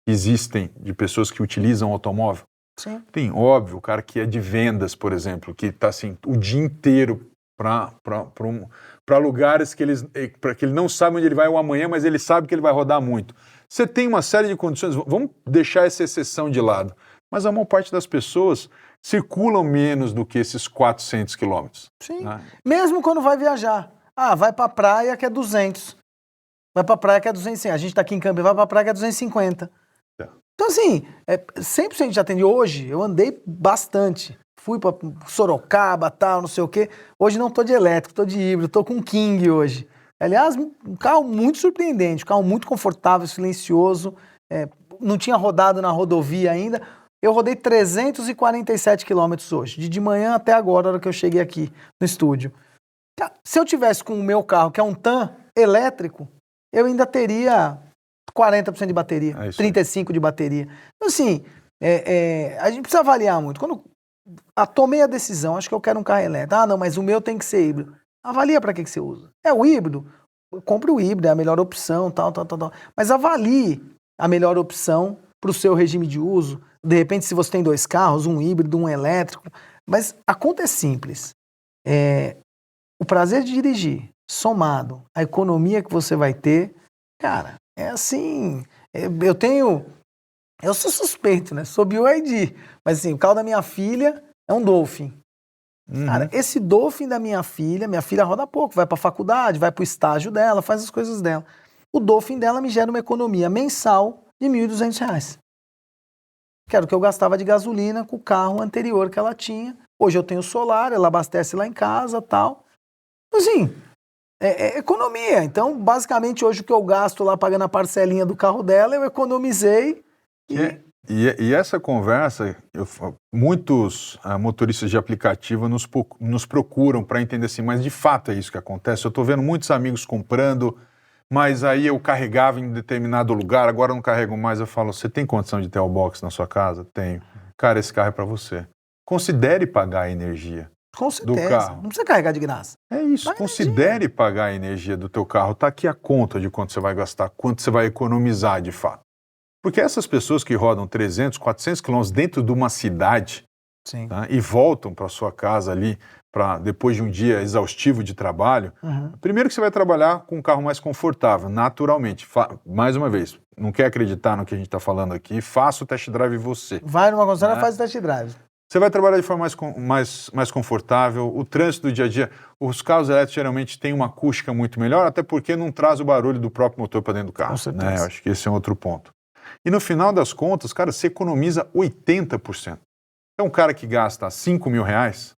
existem de pessoas que utilizam automóvel. Sim. Tem, óbvio, o cara que é de vendas, por exemplo, que está assim, o dia inteiro para lugares que ele não sabe onde ele vai o amanhã, mas ele sabe que ele vai rodar muito. Você tem uma série de condições, vamos deixar essa exceção de lado, mas a maior parte das pessoas circulam menos do que esses 400 quilômetros. Sim, né? Mesmo quando vai viajar. Vai pra praia que é 200. Vai pra praia que é 250. A gente tá aqui em Campinas, vai pra praia que é 250. Então, assim, 100% de atende. Hoje, eu andei bastante. Fui pra Sorocaba, tal, não sei o quê. Hoje não tô de elétrico, tô de híbrido, tô com um King hoje. Aliás, um carro muito surpreendente, um carro muito confortável, silencioso. Não tinha rodado na rodovia ainda. Eu rodei 347 quilômetros hoje, de manhã até agora, a hora que eu cheguei aqui no estúdio. Se eu tivesse com o meu carro, que é um TAN elétrico, eu ainda teria 40% de bateria, 35% de bateria. Então, assim, a gente precisa avaliar muito. Quando tomei a decisão, acho que eu quero um carro elétrico. Não, mas o meu tem que ser híbrido. Avalia para que você usa. O híbrido? Compre o híbrido, é a melhor opção, tal. Mas avalie a melhor opção para o seu regime de uso. De repente, se você tem 2 carros, um híbrido, um elétrico. Mas a conta é simples. O prazer de dirigir, somado à economia que você vai ter, cara, é assim... Eu sou suspeito, né? Sou BYD. Mas assim, o carro da minha filha é um Dolphin. Cara, esse Dolphin da minha filha roda pouco, vai pra faculdade, vai pro estágio dela, faz as coisas dela. O Dolphin dela me gera uma economia mensal de R$ 1.200. Que era o que eu gastava de gasolina com o carro anterior que ela tinha. Hoje eu tenho solar, ela abastece lá em casa, tal. Assim, é economia. Então, basicamente, hoje o que eu gasto lá pagando a parcelinha do carro dela, eu economizei. E essa conversa, muitos motoristas de aplicativo nos procuram para entender assim, mas de fato é isso que acontece. Eu estou vendo muitos amigos comprando, mas aí eu carregava em determinado lugar, agora eu não carrego mais. Eu falo, você tem condição de ter o box na sua casa? Tenho. Cara, esse carro é para você. Considere pagar a energia do carro. Não precisa carregar de graça. É isso, considere pagar a energia do teu carro. Está aqui a conta de quanto você vai gastar, quanto você vai economizar de fato. Porque essas pessoas que rodam 300, 400 quilômetros dentro de uma cidade, tá, e voltam para sua casa ali, depois de um dia exaustivo de trabalho, primeiro que você vai trabalhar com um carro mais confortável, naturalmente. Mais uma vez, não quer acreditar no que a gente está falando aqui, faça o test drive você. Vai numa concessionária e faz o test drive. Você vai trabalhar de forma mais confortável, o trânsito do dia a dia. Os carros elétricos geralmente têm uma acústica muito melhor, até porque não traz o barulho do próprio motor para dentro do carro. Com certeza. Né? Eu acho que esse é um outro ponto. E no final das contas, cara, você economiza 80%. Então, um cara que gasta R$5.000,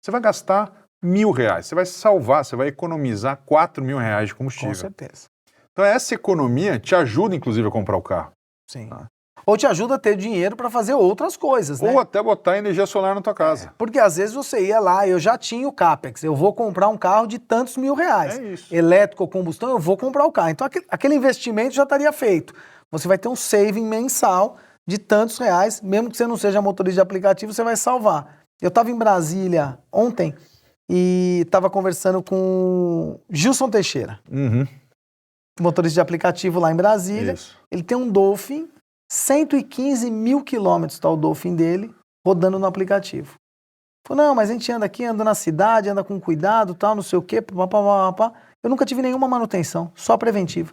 você vai gastar R$1.000. Você vai salvar, você vai economizar R$4.000 de combustível. Com certeza. Então, essa economia te ajuda, inclusive, a comprar o carro. Sim. Ou te ajuda a ter dinheiro para fazer outras coisas, né? Ou até botar energia solar na tua casa. Porque às vezes você ia lá, eu já tinha o CAPEX, eu vou comprar um carro de tantos R$1.000. É isso. Elétrico ou combustão, eu vou comprar o carro. Então, aquele investimento já estaria feito. Você vai ter um saving mensal de tantos reais, mesmo que você não seja motorista de aplicativo, você vai salvar. Eu estava em Brasília ontem e estava conversando com Gilson Teixeira, motorista de aplicativo lá em Brasília. Isso. Ele tem um Dolphin, 115 mil quilômetros está o Dolphin dele, rodando no aplicativo. Falou, não, mas a gente anda na cidade, anda com cuidado, tal, não sei o quê, papapá. Eu nunca tive nenhuma manutenção, só preventiva.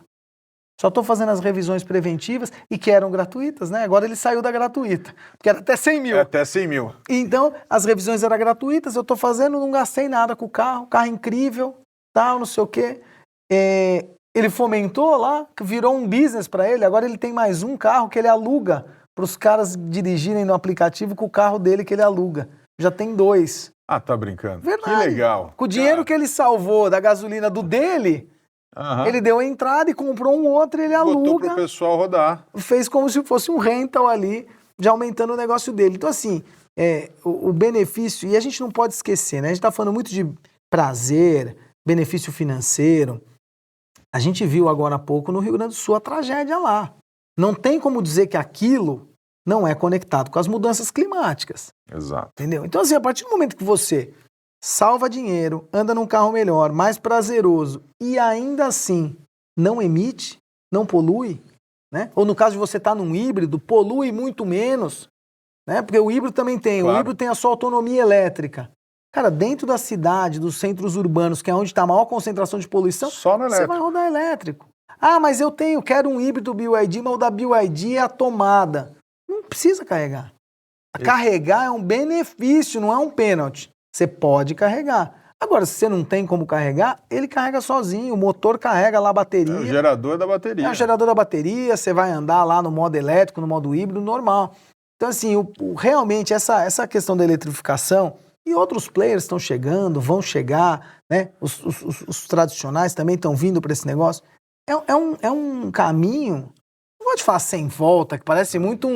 Só estou fazendo as revisões preventivas e que eram gratuitas, né? Agora ele saiu da gratuita, porque era até 100 mil. É até 100 mil. Então, as revisões eram gratuitas, eu estou fazendo, não gastei nada com o carro incrível, tal, não sei o quê. Ele fomentou lá, virou um business para ele, agora ele tem mais um carro que ele aluga para os caras dirigirem no aplicativo com o carro dele que ele aluga. Já tem 2. Ah, tá brincando. Verdade. Que legal. Com o dinheiro que ele salvou da gasolina do dele, ele deu a entrada e comprou um outro e ele aluga. Botou pro pessoal rodar. Fez como se fosse um rental ali, já aumentando o negócio dele. Então, assim, o benefício, e a gente não pode esquecer, né? A gente tá falando muito de prazer, benefício financeiro. A gente viu agora há pouco no Rio Grande do Sul a tragédia lá. Não tem como dizer que aquilo não é conectado com as mudanças climáticas. Exato. Entendeu? Então, assim, a partir do momento que você salva dinheiro, anda num carro melhor, mais prazeroso e ainda assim não emite, não polui, né? Ou no caso de você estar num híbrido, polui muito menos, né? Porque o híbrido também tem, claro. O híbrido tem a sua autonomia elétrica. Cara, dentro da cidade, dos centros urbanos, que é onde está a maior concentração de poluição, só no você vai rodar elétrico. Ah, mas quero um híbrido BYD, mas o da BYD é a tomada. Não precisa carregar. Carregar é um benefício, não é um pênalti. Você pode carregar. Agora, se você não tem como carregar, ele carrega sozinho, o motor carrega lá a bateria. É o gerador da bateria. É o gerador da bateria, você vai andar lá no modo elétrico, no modo híbrido, normal. Então, assim, realmente, essa questão da eletrificação, e outros players estão chegando, vão chegar, né? Os tradicionais também estão vindo para esse negócio. É um caminho, não vou te falar sem volta, que parece muito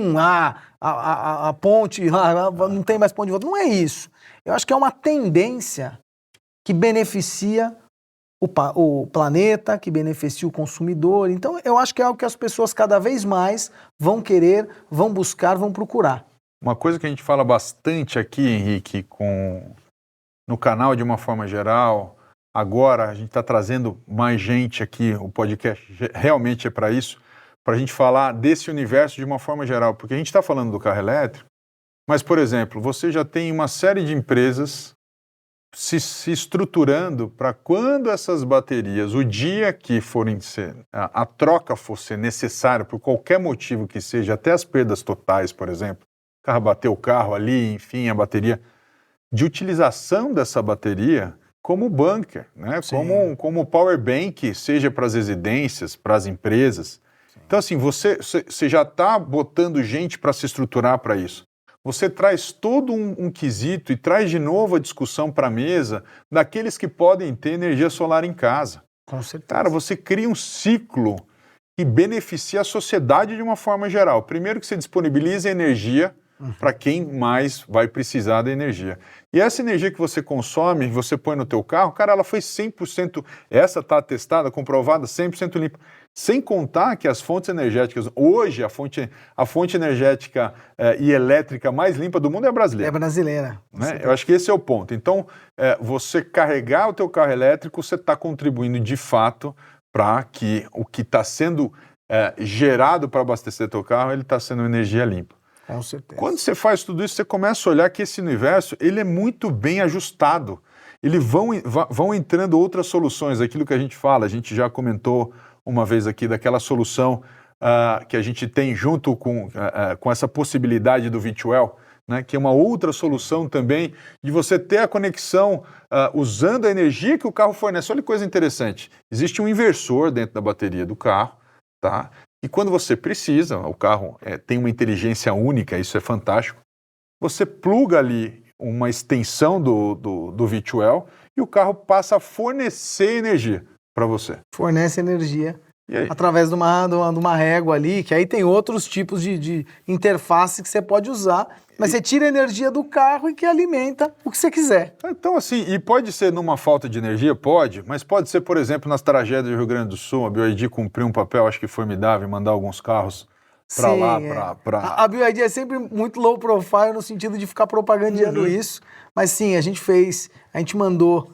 a ponte, não tem mais ponto de volta. Não é isso. Eu acho que é uma tendência que beneficia o planeta, que beneficia o consumidor. Então, eu acho que é algo que as pessoas cada vez mais vão querer, vão buscar, vão procurar. Uma coisa que a gente fala bastante aqui, Henrique, no canal de uma forma geral, agora a gente está trazendo mais gente aqui, o podcast realmente é para isso, para a gente falar desse universo de uma forma geral, porque a gente está falando do carro elétrico, mas, por exemplo, você já tem uma série de empresas se estruturando para quando essas baterias, o dia que a troca for ser necessária, por qualquer motivo que seja, até as perdas totais, por exemplo, o carro bateu o carro ali, enfim, a bateria, de utilização dessa bateria como bunker, né? Como power bank, seja para as residências, para as empresas. Sim. Então, assim, você já está botando gente para se estruturar para isso. Você traz todo um quesito e traz de novo a discussão para a mesa daqueles que podem ter energia solar em casa. Com certeza. Cara, você cria um ciclo que beneficia a sociedade de uma forma geral. Primeiro que você disponibiliza energia para quem mais vai precisar da energia. E essa energia que você consome, você põe no teu carro, cara, ela foi 100%, essa está testada, comprovada, 100% limpa. Sem contar que as fontes energéticas, hoje a fonte energética e elétrica mais limpa do mundo é a brasileira. É brasileira. Né? Eu acho que esse é o ponto. Então, você carregar o teu carro elétrico, você está contribuindo de fato para que o que está sendo gerado para abastecer teu carro, ele está sendo energia limpa. Com certeza. Quando você faz tudo isso, você começa a olhar que esse universo ele é muito bem ajustado. Eles vão entrando outras soluções, aquilo que a gente fala, a gente já comentou uma vez aqui daquela solução que a gente tem junto com essa possibilidade do V2L, né, que é uma outra solução também de você ter a conexão usando a energia que o carro fornece. Olha que coisa interessante, existe um inversor dentro da bateria do carro, tá? E quando você precisa, o carro tem uma inteligência única, isso é fantástico, você pluga ali uma extensão do V2L e o carro passa a fornecer energia para você. Fornece energia através de uma régua ali, que aí tem outros tipos de interface que você pode usar, mas você tira a energia do carro e que alimenta o que você quiser. Então, assim, e pode ser numa falta de energia? Pode, mas pode ser, por exemplo, nas tragédias do Rio Grande do Sul, a BYD cumpriu um papel, acho que formidável, em mandar alguns carros para lá, Sim, para... A BYD é sempre muito low profile no sentido de ficar propagandeando isso, mas sim, a gente mandou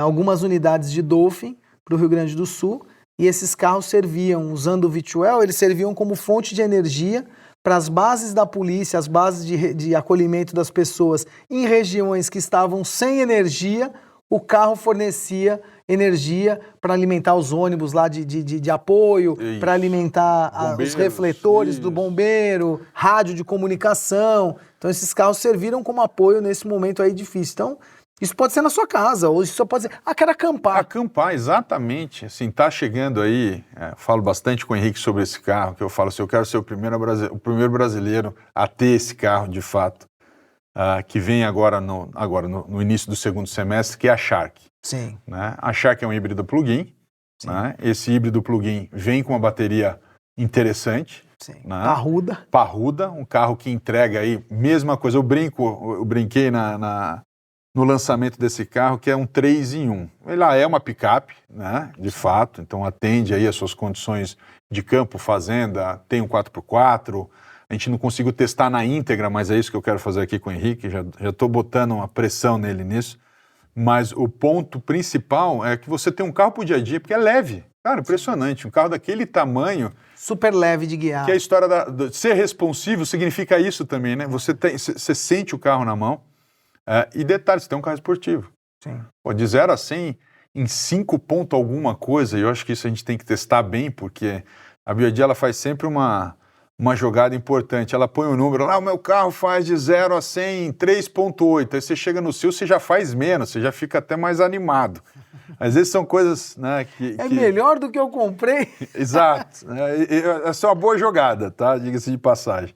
algumas unidades de Dolphin para o Rio Grande do Sul, e esses carros serviam, usando o V12, eles serviam como fonte de energia para as bases da polícia, as bases de acolhimento das pessoas em regiões que estavam sem energia. O carro fornecia energia para alimentar os ônibus lá de apoio, para alimentar os refletores do bombeiro, rádio de comunicação. Então esses carros serviram como apoio nesse momento aí difícil. Então isso pode ser na sua casa, ou isso pode ser... quero acampar. Acampar, exatamente. Assim, tá chegando aí, falo bastante com o Henrique sobre esse carro, que eu falo assim, eu quero ser o primeiro brasileiro a ter esse carro, de fato, que vem agora no início do segundo semestre, que é a Shark. Sim. Né? A Shark é um híbrido plug-in, né? Esse híbrido plug-in vem com uma bateria interessante. Sim. Né? Parruda, um carro que entrega aí, mesma coisa, eu brinquei no lançamento desse carro, que é um 3 em 1. Ele é uma picape, né, de fato, então atende aí as suas condições de campo, fazenda, tem um 4x4, a gente não conseguiu testar na íntegra, mas é isso que eu quero fazer aqui com o Henrique, já estou botando uma pressão nele nisso, mas o ponto principal é que você tem um carro pro dia a dia, porque é leve, cara, impressionante, um carro daquele tamanho... Super leve de guiar. Que a história de ser responsivo significa isso também, né, você sente o carro na mão. E detalhe, você tem um carro esportivo. Sim. Pô, de 0 a 100 em 5 pontos alguma coisa, e eu acho que isso a gente tem que testar bem, porque a BYD ela faz sempre uma jogada importante. Ela põe o número lá, o meu carro faz de 0 a 100 em 3,8. Aí você chega no seu, você já faz menos, você já fica até mais animado. Às vezes são coisas, né, que... melhor do que eu comprei. Exato. Essa é uma boa jogada, tá? Diga-se de passagem.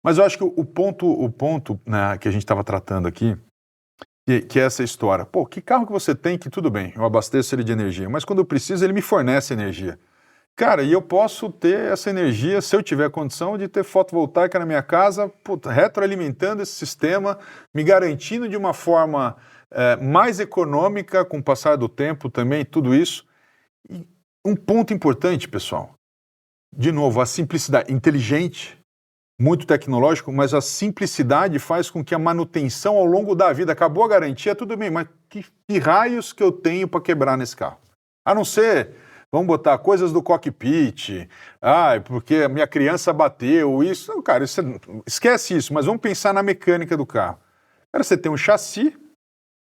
Mas eu acho que o ponto né, que a gente estava tratando aqui, que é essa história. Pô, que carro que você tem que tudo bem, eu abasteço ele de energia, mas quando eu preciso ele me fornece energia. Cara, e eu posso ter essa energia, se eu tiver condição, de ter fotovoltaica na minha casa, retroalimentando esse sistema, me garantindo de uma forma mais econômica com o passar do tempo também, tudo isso. E um ponto importante, pessoal, de novo, a simplicidade, inteligente, muito tecnológico, mas a simplicidade faz com que a manutenção ao longo da vida, acabou a garantia, tudo bem, mas que raios que eu tenho para quebrar nesse carro? A não ser, vamos botar coisas do cockpit, porque a minha criança bateu, isso, não, cara, esquece isso, mas vamos pensar na mecânica do carro. Cara, você tem um chassi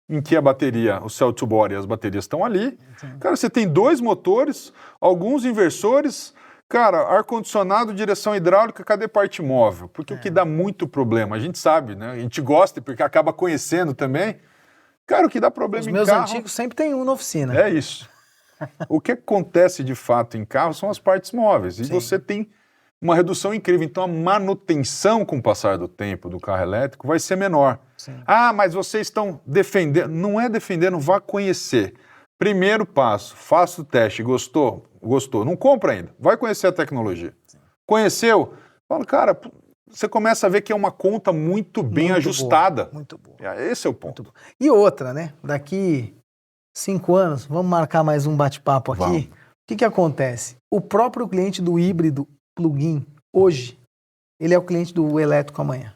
em que a bateria, o cell to body, as baterias estão ali. Cara, você tem 2 motores, alguns inversores. Cara, ar-condicionado, direção hidráulica, cadê parte móvel? Porque o que dá muito problema, a gente sabe, né? A gente gosta porque acaba conhecendo também. Cara, o que dá problema em carro... Os meus antigos sempre tem um na oficina. É isso. O que acontece de fato em carro são as partes móveis. E você tem uma redução incrível. Então a manutenção com o passar do tempo do carro elétrico vai ser menor. Sim. Mas vocês estão defendendo. Não é defendendo, vá conhecer. Primeiro passo, faça o teste, gostou? Gostou. Não compra ainda, vai conhecer a tecnologia. Sim. Conheceu? Fala, cara, você começa a ver que é uma conta muito bem ajustada. Boa, muito boa. Esse é o ponto. E outra, né? Daqui 5 anos, vamos marcar mais um bate-papo aqui. Vamos. O que acontece? O próprio cliente do híbrido plug-in, hoje, ele é o cliente do elétrico amanhã.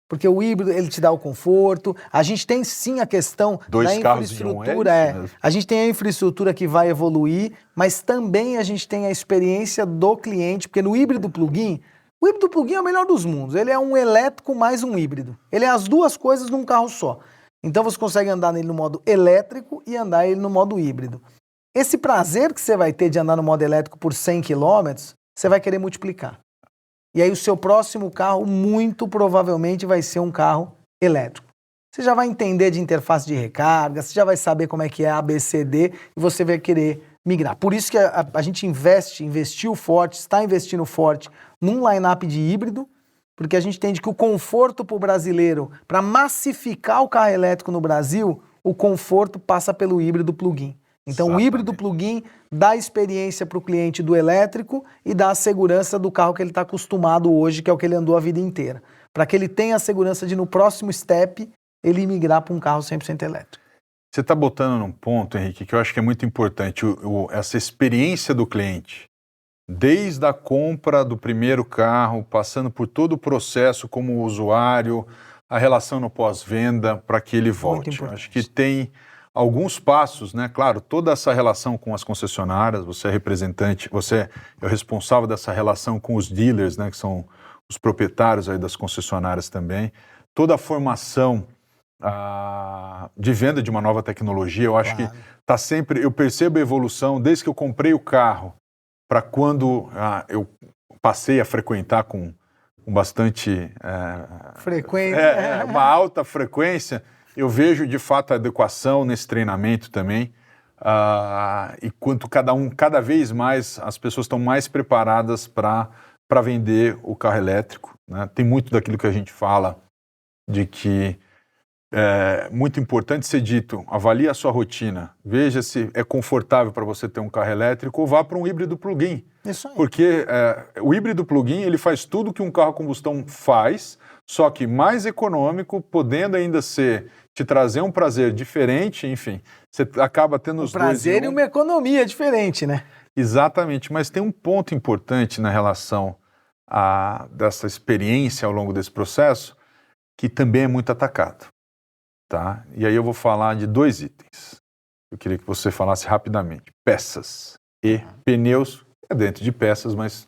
Porque o híbrido, ele te dá o conforto. A gente tem sim a questão da infraestrutura. A gente tem a infraestrutura que vai evoluir, mas também a gente tem a experiência do cliente, porque no híbrido plug-in, o híbrido plug-in é o melhor dos mundos. Ele é um elétrico mais um híbrido. Ele é as duas coisas num carro só. Então você consegue andar nele no modo elétrico e andar ele no modo híbrido. Esse prazer que você vai ter de andar no modo elétrico por 100 km, você vai querer multiplicar. E aí o seu próximo carro, muito provavelmente, vai ser um carro elétrico. Você já vai entender de interface de recarga, você já vai saber como é que é ABCD e você vai querer migrar. Por isso que a gente investiu forte, está investindo forte num line-up de híbrido, porque a gente entende que o conforto para o brasileiro, para massificar o carro elétrico no Brasil, o conforto passa pelo híbrido plug-in. Então o híbrido plug-in dá experiência para o cliente do elétrico e dá a segurança do carro que ele está acostumado hoje, que é o que ele andou a vida inteira. Para que ele tenha a segurança de no próximo step ele migrar para um carro 100% elétrico. Você está botando num ponto, Henrique, que eu acho que é muito importante, essa experiência do cliente. desde a compra do primeiro carro, passando por todo o processo como usuário, a relação no pós-venda para que ele volte. Acho que tem alguns passos, né? Claro, toda essa relação com as concessionárias, você é representante, você é o responsável dessa relação com os dealers, né? Que são os proprietários aí das concessionárias também. Toda a formação de venda de uma nova tecnologia, eu acho que tá sempre, eu percebo a evolução desde que eu comprei o carro para quando eu passei a frequentar com bastante frequência, uma alta frequência, eu vejo de fato a adequação nesse treinamento também, e quanto cada vez mais as pessoas estão mais preparadas para vender o carro elétrico, né? Tem muito daquilo que a gente fala de que é muito importante ser dito, avalie a sua rotina, veja se é confortável para você ter um carro elétrico ou vá para um híbrido plug-in. Isso aí. Porque o híbrido plug-in ele faz tudo que um carro a combustão faz, só que mais econômico, podendo ainda te trazer um prazer diferente, enfim, você acaba tendo os dois. Um prazer e uma economia diferente, né? Exatamente, mas tem um ponto importante na relação dessa experiência ao longo desse processo, que também é muito atacado. Tá? E aí eu vou falar de 2 itens. Eu queria que você falasse rapidamente. Peças e pneus, dentro de peças, mas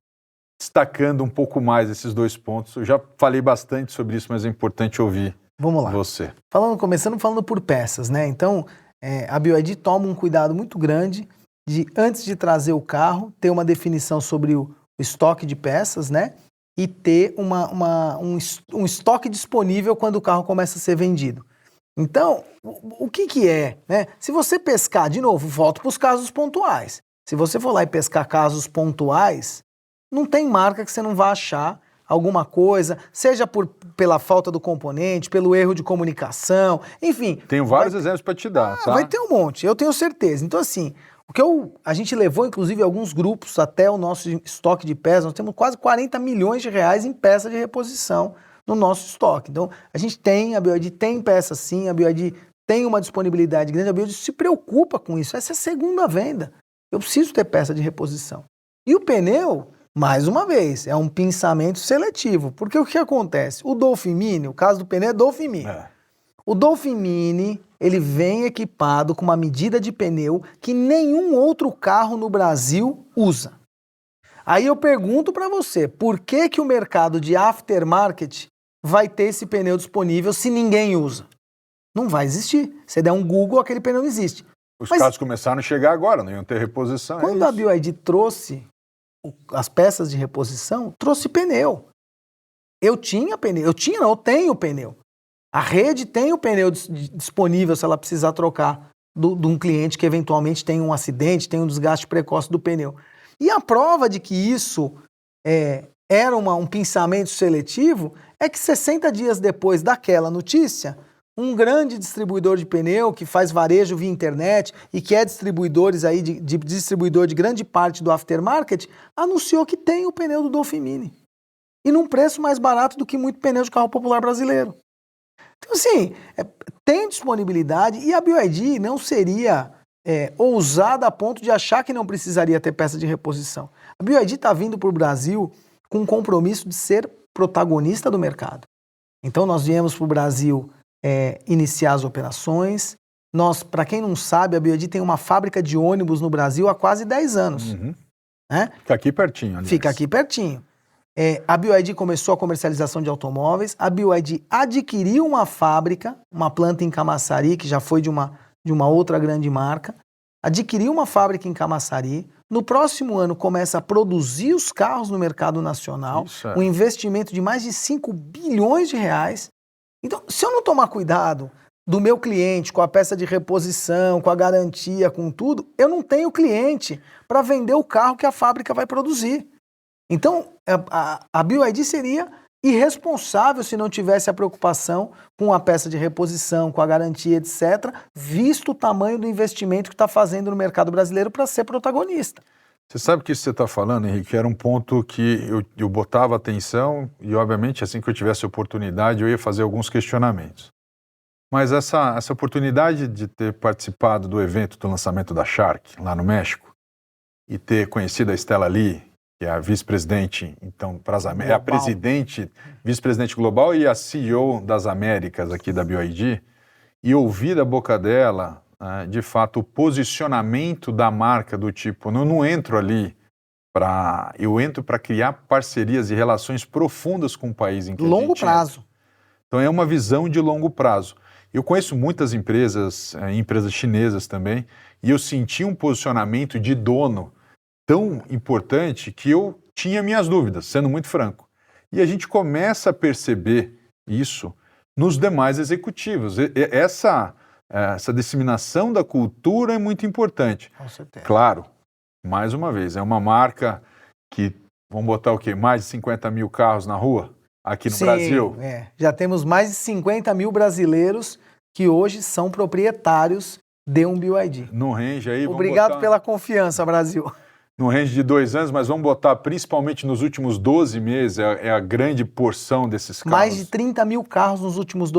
destacando um pouco mais esses 2 pontos. Eu já falei bastante sobre isso, mas é importante ouvir você. Começando falando por peças, né? Então, a BYD toma um cuidado muito grande de, antes de trazer o carro, ter uma definição sobre o estoque de peças, né? E ter um estoque disponível quando o carro começa a ser vendido. Então, o que é, né? Se você pescar, de novo, volto para os casos pontuais. Se você for lá e pescar casos pontuais, não tem marca que você não vá achar alguma coisa, seja pela falta do componente, pelo erro de comunicação, enfim. Tenho vários exemplos para te dar, tá? Vai ter um monte, eu tenho certeza. Então, assim, a gente levou, inclusive, alguns grupos até o nosso estoque de peças, nós temos quase 40 milhões de reais em peça de reposição no nosso estoque. Então, a BYD tem peça sim, a BYD tem uma disponibilidade grande, a BYD se preocupa com isso. Essa é a segunda venda. Eu preciso ter peça de reposição. E o pneu, mais uma vez, é um pensamento seletivo. Porque o que acontece? O Dolphin Mini, o caso do pneu é Dolphin Mini. O Dolphin Mini, ele vem equipado com uma medida de pneu que nenhum outro carro no Brasil usa. Aí eu pergunto para você, por que o mercado de aftermarket vai ter esse pneu disponível se ninguém usa? Não vai existir. Se der um Google, aquele pneu não existe. Os carros começaram a chegar agora, não iam ter reposição. Quando a BYD trouxe as peças de reposição, trouxe pneu. Eu tenho pneu. A rede tem o pneu disponível se ela precisar trocar de um cliente que eventualmente tem um acidente, tem um desgaste precoce do pneu. E a prova de que isso era um pensamento seletivo é que 60 dias depois daquela notícia, um grande distribuidor de pneu que faz varejo via internet e que é distribuidor de grande parte do aftermarket, anunciou que tem o pneu do Dolphin Mini. E num preço mais barato do que muito pneu de carro popular brasileiro. Então, assim, tem disponibilidade e a BYD não seria ousada a ponto de achar que não precisaria ter peça de reposição. A BYD está vindo para o Brasil com um compromisso de ser protagonista do mercado. Então, nós viemos para o Brasil iniciar as operações. Para quem não sabe, a BYD tem uma fábrica de ônibus no Brasil há quase 10 anos. Uhum. Né? Fica aqui pertinho, aliás. Fica aqui pertinho. A BYD começou a comercialização de automóveis, a BYD adquiriu uma fábrica, uma planta em Camaçari, que já foi de uma outra grande marca, adquiriu uma fábrica em Camaçari, no próximo ano começa a produzir os carros no mercado nacional, um investimento de mais de 5 bilhões de reais. Então, se eu não tomar cuidado do meu cliente com a peça de reposição, com a garantia, com tudo, eu não tenho cliente para vender o carro que a fábrica vai produzir. Então, a BYD seria irresponsável se não tivesse a preocupação com a peça de reposição, com a garantia, etc., visto o tamanho do investimento que está fazendo no mercado brasileiro para ser protagonista. Você sabe que isso que você está falando, Henrique, era um ponto que eu botava atenção e, obviamente, assim que eu tivesse oportunidade, eu ia fazer alguns questionamentos. Mas essa oportunidade de ter participado do evento do lançamento da Shark, lá no México, e ter conhecido a Stella Lee, que é a vice-presidente, então, para as Américas, a presidente, vice-presidente global e a CEO das Américas aqui da BYD, e ouvir da boca dela, de fato, o posicionamento da marca do tipo, eu não entro ali eu entro para criar parcerias e relações profundas com o país em que longo prazo. Então é uma visão de longo prazo. Eu conheço muitas empresas, empresas chinesas também, e eu senti um posicionamento de dono tão importante que eu tinha minhas dúvidas, sendo muito franco. E a gente começa a perceber isso nos demais executivos. Essa disseminação da cultura é muito importante. Com certeza. Claro, mais uma vez, é uma marca que, vamos botar o quê? Mais de 50 mil carros na rua aqui no Brasil. Já temos mais de 50 mil brasileiros que hoje são proprietários de um BYD. No range aí, obrigado pela confiança, Brasil. No range de 2 anos, mas vamos botar principalmente nos últimos 12 meses, é a grande porção desses carros. Mais de 30 mil carros nos últimos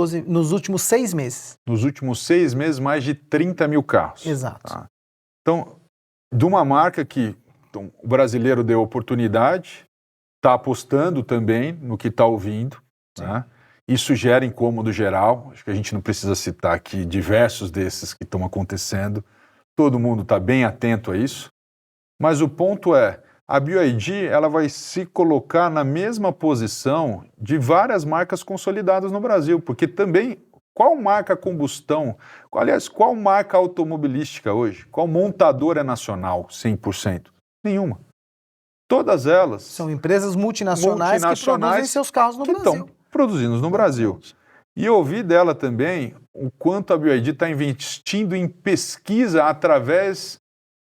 6 meses. Nos últimos 6 meses, mais de 30 mil carros. Exato. Tá? Então, de uma marca que o brasileiro deu oportunidade, está apostando também no que está ouvindo, né? Isso gera incômodo geral, acho que a gente não precisa citar aqui diversos desses que estão acontecendo, todo mundo está bem atento a isso, mas o ponto é, a BYD ela vai se colocar na mesma posição de várias marcas consolidadas no Brasil, porque também, qual marca combustão, aliás, qual marca automobilística hoje, qual montadora nacional 100%? Nenhuma. Todas elas são empresas multinacionais que produzem seus carros no Brasil. Estão produzindo no Brasil. E eu ouvi dela também o quanto a BYD está investindo em pesquisa através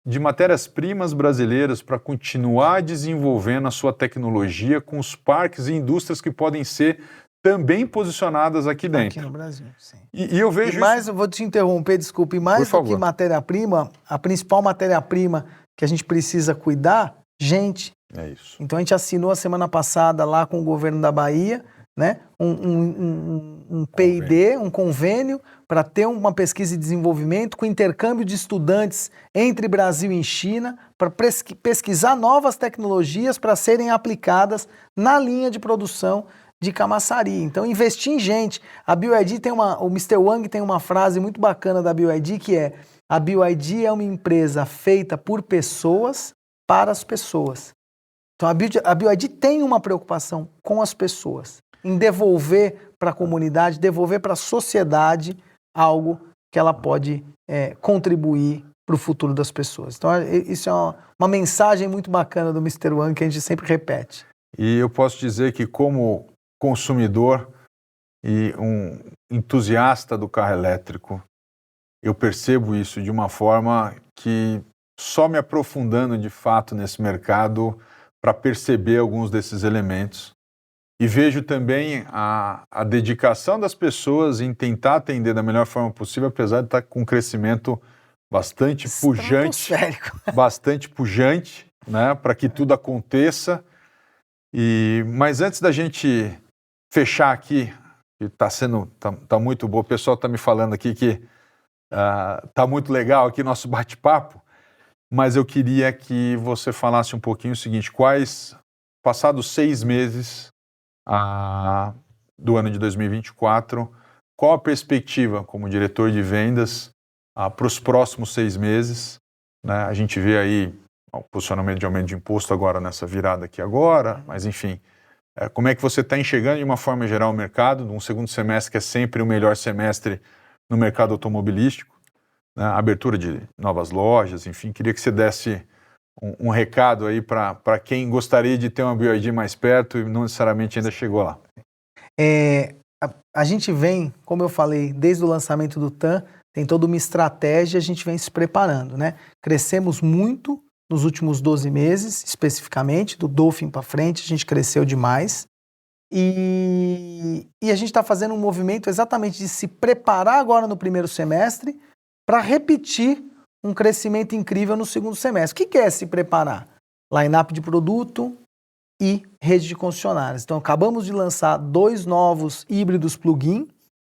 de matérias-primas brasileiras para continuar desenvolvendo a sua tecnologia com os parques e indústrias que podem ser também posicionadas aqui dentro. Aqui no Brasil, sim. E eu vejo eu vou te interromper, desculpe, mais do que matéria-prima, a principal matéria-prima que a gente precisa cuidar, gente. É isso. Então a gente assinou a semana passada lá com o governo da Bahia, né, um P&D, um convênio para ter uma pesquisa e desenvolvimento com intercâmbio de estudantes entre Brasil e China para pesquisar novas tecnologias para serem aplicadas na linha de produção de Camaçari. Então investir em gente. A BYD o Mr. Wang tem uma frase muito bacana da BYD que é: a BYD é uma empresa feita por pessoas para as pessoas. Então a BYD tem uma preocupação com as pessoas, em devolver para a comunidade, devolver para a sociedade algo que ela pode contribuir para o futuro das pessoas. Então isso é uma mensagem muito bacana do Mr. Wang que a gente sempre repete. E eu posso dizer que como consumidor e um entusiasta do carro elétrico, eu percebo isso de uma forma que só me aprofundando de fato nesse mercado para perceber alguns desses elementos. E vejo também a dedicação das pessoas em tentar atender da melhor forma possível, apesar de estar com um crescimento bastante pujante, né, para que tudo aconteça. Mas antes da gente fechar aqui, que tá muito bom, o pessoal está me falando aqui que tá muito legal aqui nosso bate-papo, mas eu queria que você falasse um pouquinho o seguinte: passados 6 meses do ano de 2024, qual a perspectiva como diretor de vendas para os próximos 6 meses? Né? A gente vê aí o posicionamento de aumento de imposto agora nessa virada aqui agora, mas enfim, como é que você está enxergando de uma forma geral o mercado, num segundo semestre que é sempre o melhor semestre no mercado automobilístico, né? Abertura de novas lojas, enfim, queria que você desse um recado aí para quem gostaria de ter uma BYD mais perto e não necessariamente ainda chegou lá. A gente vem, como eu falei, desde o lançamento do TAM, tem toda uma estratégia, a gente vem se preparando, né? Crescemos muito nos últimos 12 meses, especificamente, do Dolphin para frente, a gente cresceu demais. E a gente está fazendo um movimento exatamente de se preparar agora no primeiro semestre para repetir um crescimento incrível no segundo semestre. O que é se preparar? Line-up de produto e rede de concessionárias. Então, acabamos de lançar 2 novos híbridos plug-in.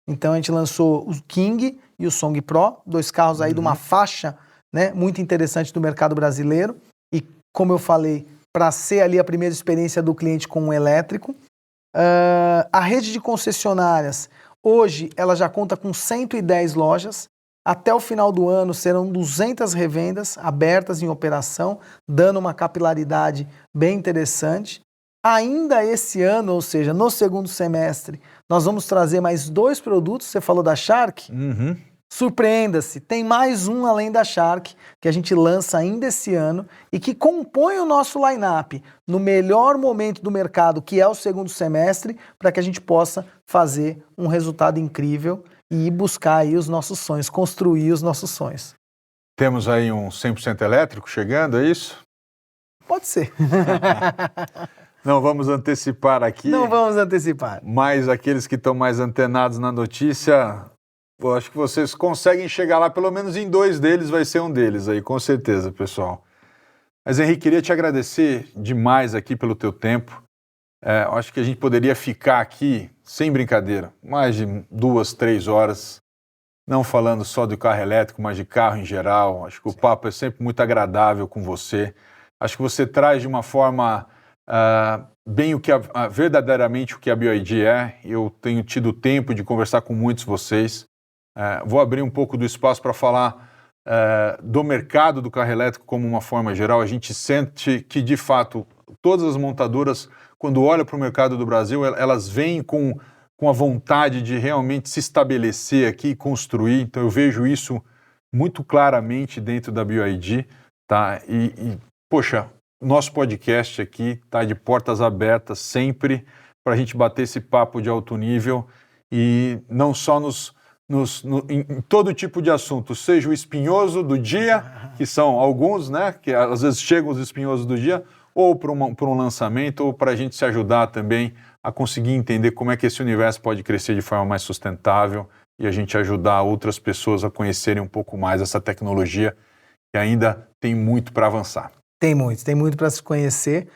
Então, a gente lançou o King e o Song Pro, 2 carros aí de uma faixa, né, muito interessante do mercado brasileiro. E, como eu falei, para ser ali a primeira experiência do cliente com um elétrico. A rede de concessionárias, hoje, ela já conta com 110 lojas. Até o final do ano serão 200 revendas abertas em operação, dando uma capilaridade bem interessante. Ainda esse ano, ou seja, no segundo semestre, nós vamos trazer mais 2 produtos. Você falou da Shark? Uhum. Surpreenda-se, tem mais um além da Shark, que a gente lança ainda esse ano e que compõe o nosso line-up no melhor momento do mercado, que é o segundo semestre, para que a gente possa fazer um resultado incrível e buscar aí os nossos sonhos, construir os nossos sonhos. Temos aí um 100% elétrico chegando, é isso? Pode ser. Não vamos antecipar aqui. Não vamos antecipar. Mas aqueles que estão mais antenados na notícia, eu acho que vocês conseguem chegar lá, pelo menos em 2 deles vai ser um deles aí, com certeza, pessoal. Mas, Henrique, queria te agradecer demais aqui pelo teu tempo. Eu acho que a gente poderia ficar aqui, sem brincadeira, mais de 2, 3 horas, não falando só do carro elétrico, mas de carro em geral. Acho que o papo é sempre muito agradável com você. Acho que você traz de uma forma bem verdadeiramente o que a BYD é. Eu tenho tido tempo de conversar com muitos de vocês. Vou abrir um pouco do espaço para falar do mercado do carro elétrico como uma forma geral. A gente sente que, de fato, todas as montadoras, quando olham para o mercado do Brasil, elas vêm com a vontade de realmente se estabelecer aqui e construir. Então, eu vejo isso muito claramente dentro da BYD. Tá? Poxa, nosso podcast aqui está de portas abertas sempre para a gente bater esse papo de alto nível e não só em todo tipo de assunto, seja o espinhoso do dia, que são alguns, né, que às vezes chegam os espinhosos do dia, ou para um lançamento, ou para a gente se ajudar também a conseguir entender como é que esse universo pode crescer de forma mais sustentável e a gente ajudar outras pessoas a conhecerem um pouco mais essa tecnologia que ainda tem muito para avançar. Tem muito para se conhecer.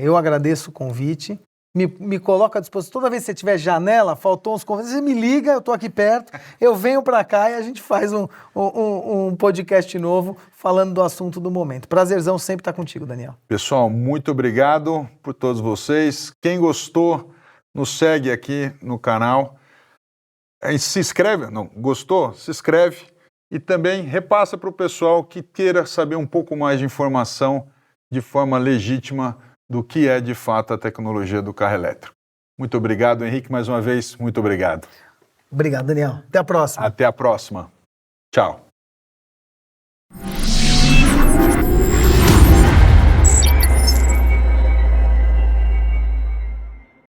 Eu agradeço o convite. Me coloca à disposição. Toda vez que você tiver janela, faltou uns convites, você me liga, eu estou aqui perto, eu venho para cá e a gente faz um podcast novo falando do assunto do momento. Prazerzão sempre estar contigo, Daniel. Pessoal, muito obrigado por todos vocês. Quem gostou, nos segue aqui no canal. Se inscreve, não, gostou? Se inscreve. E também repassa para o pessoal que queira saber um pouco mais de informação de forma legítima do que é de fato a tecnologia do carro elétrico. Muito obrigado, Henrique, mais uma vez, muito obrigado. Obrigado, Daniel. Até a próxima. Até a próxima. Tchau.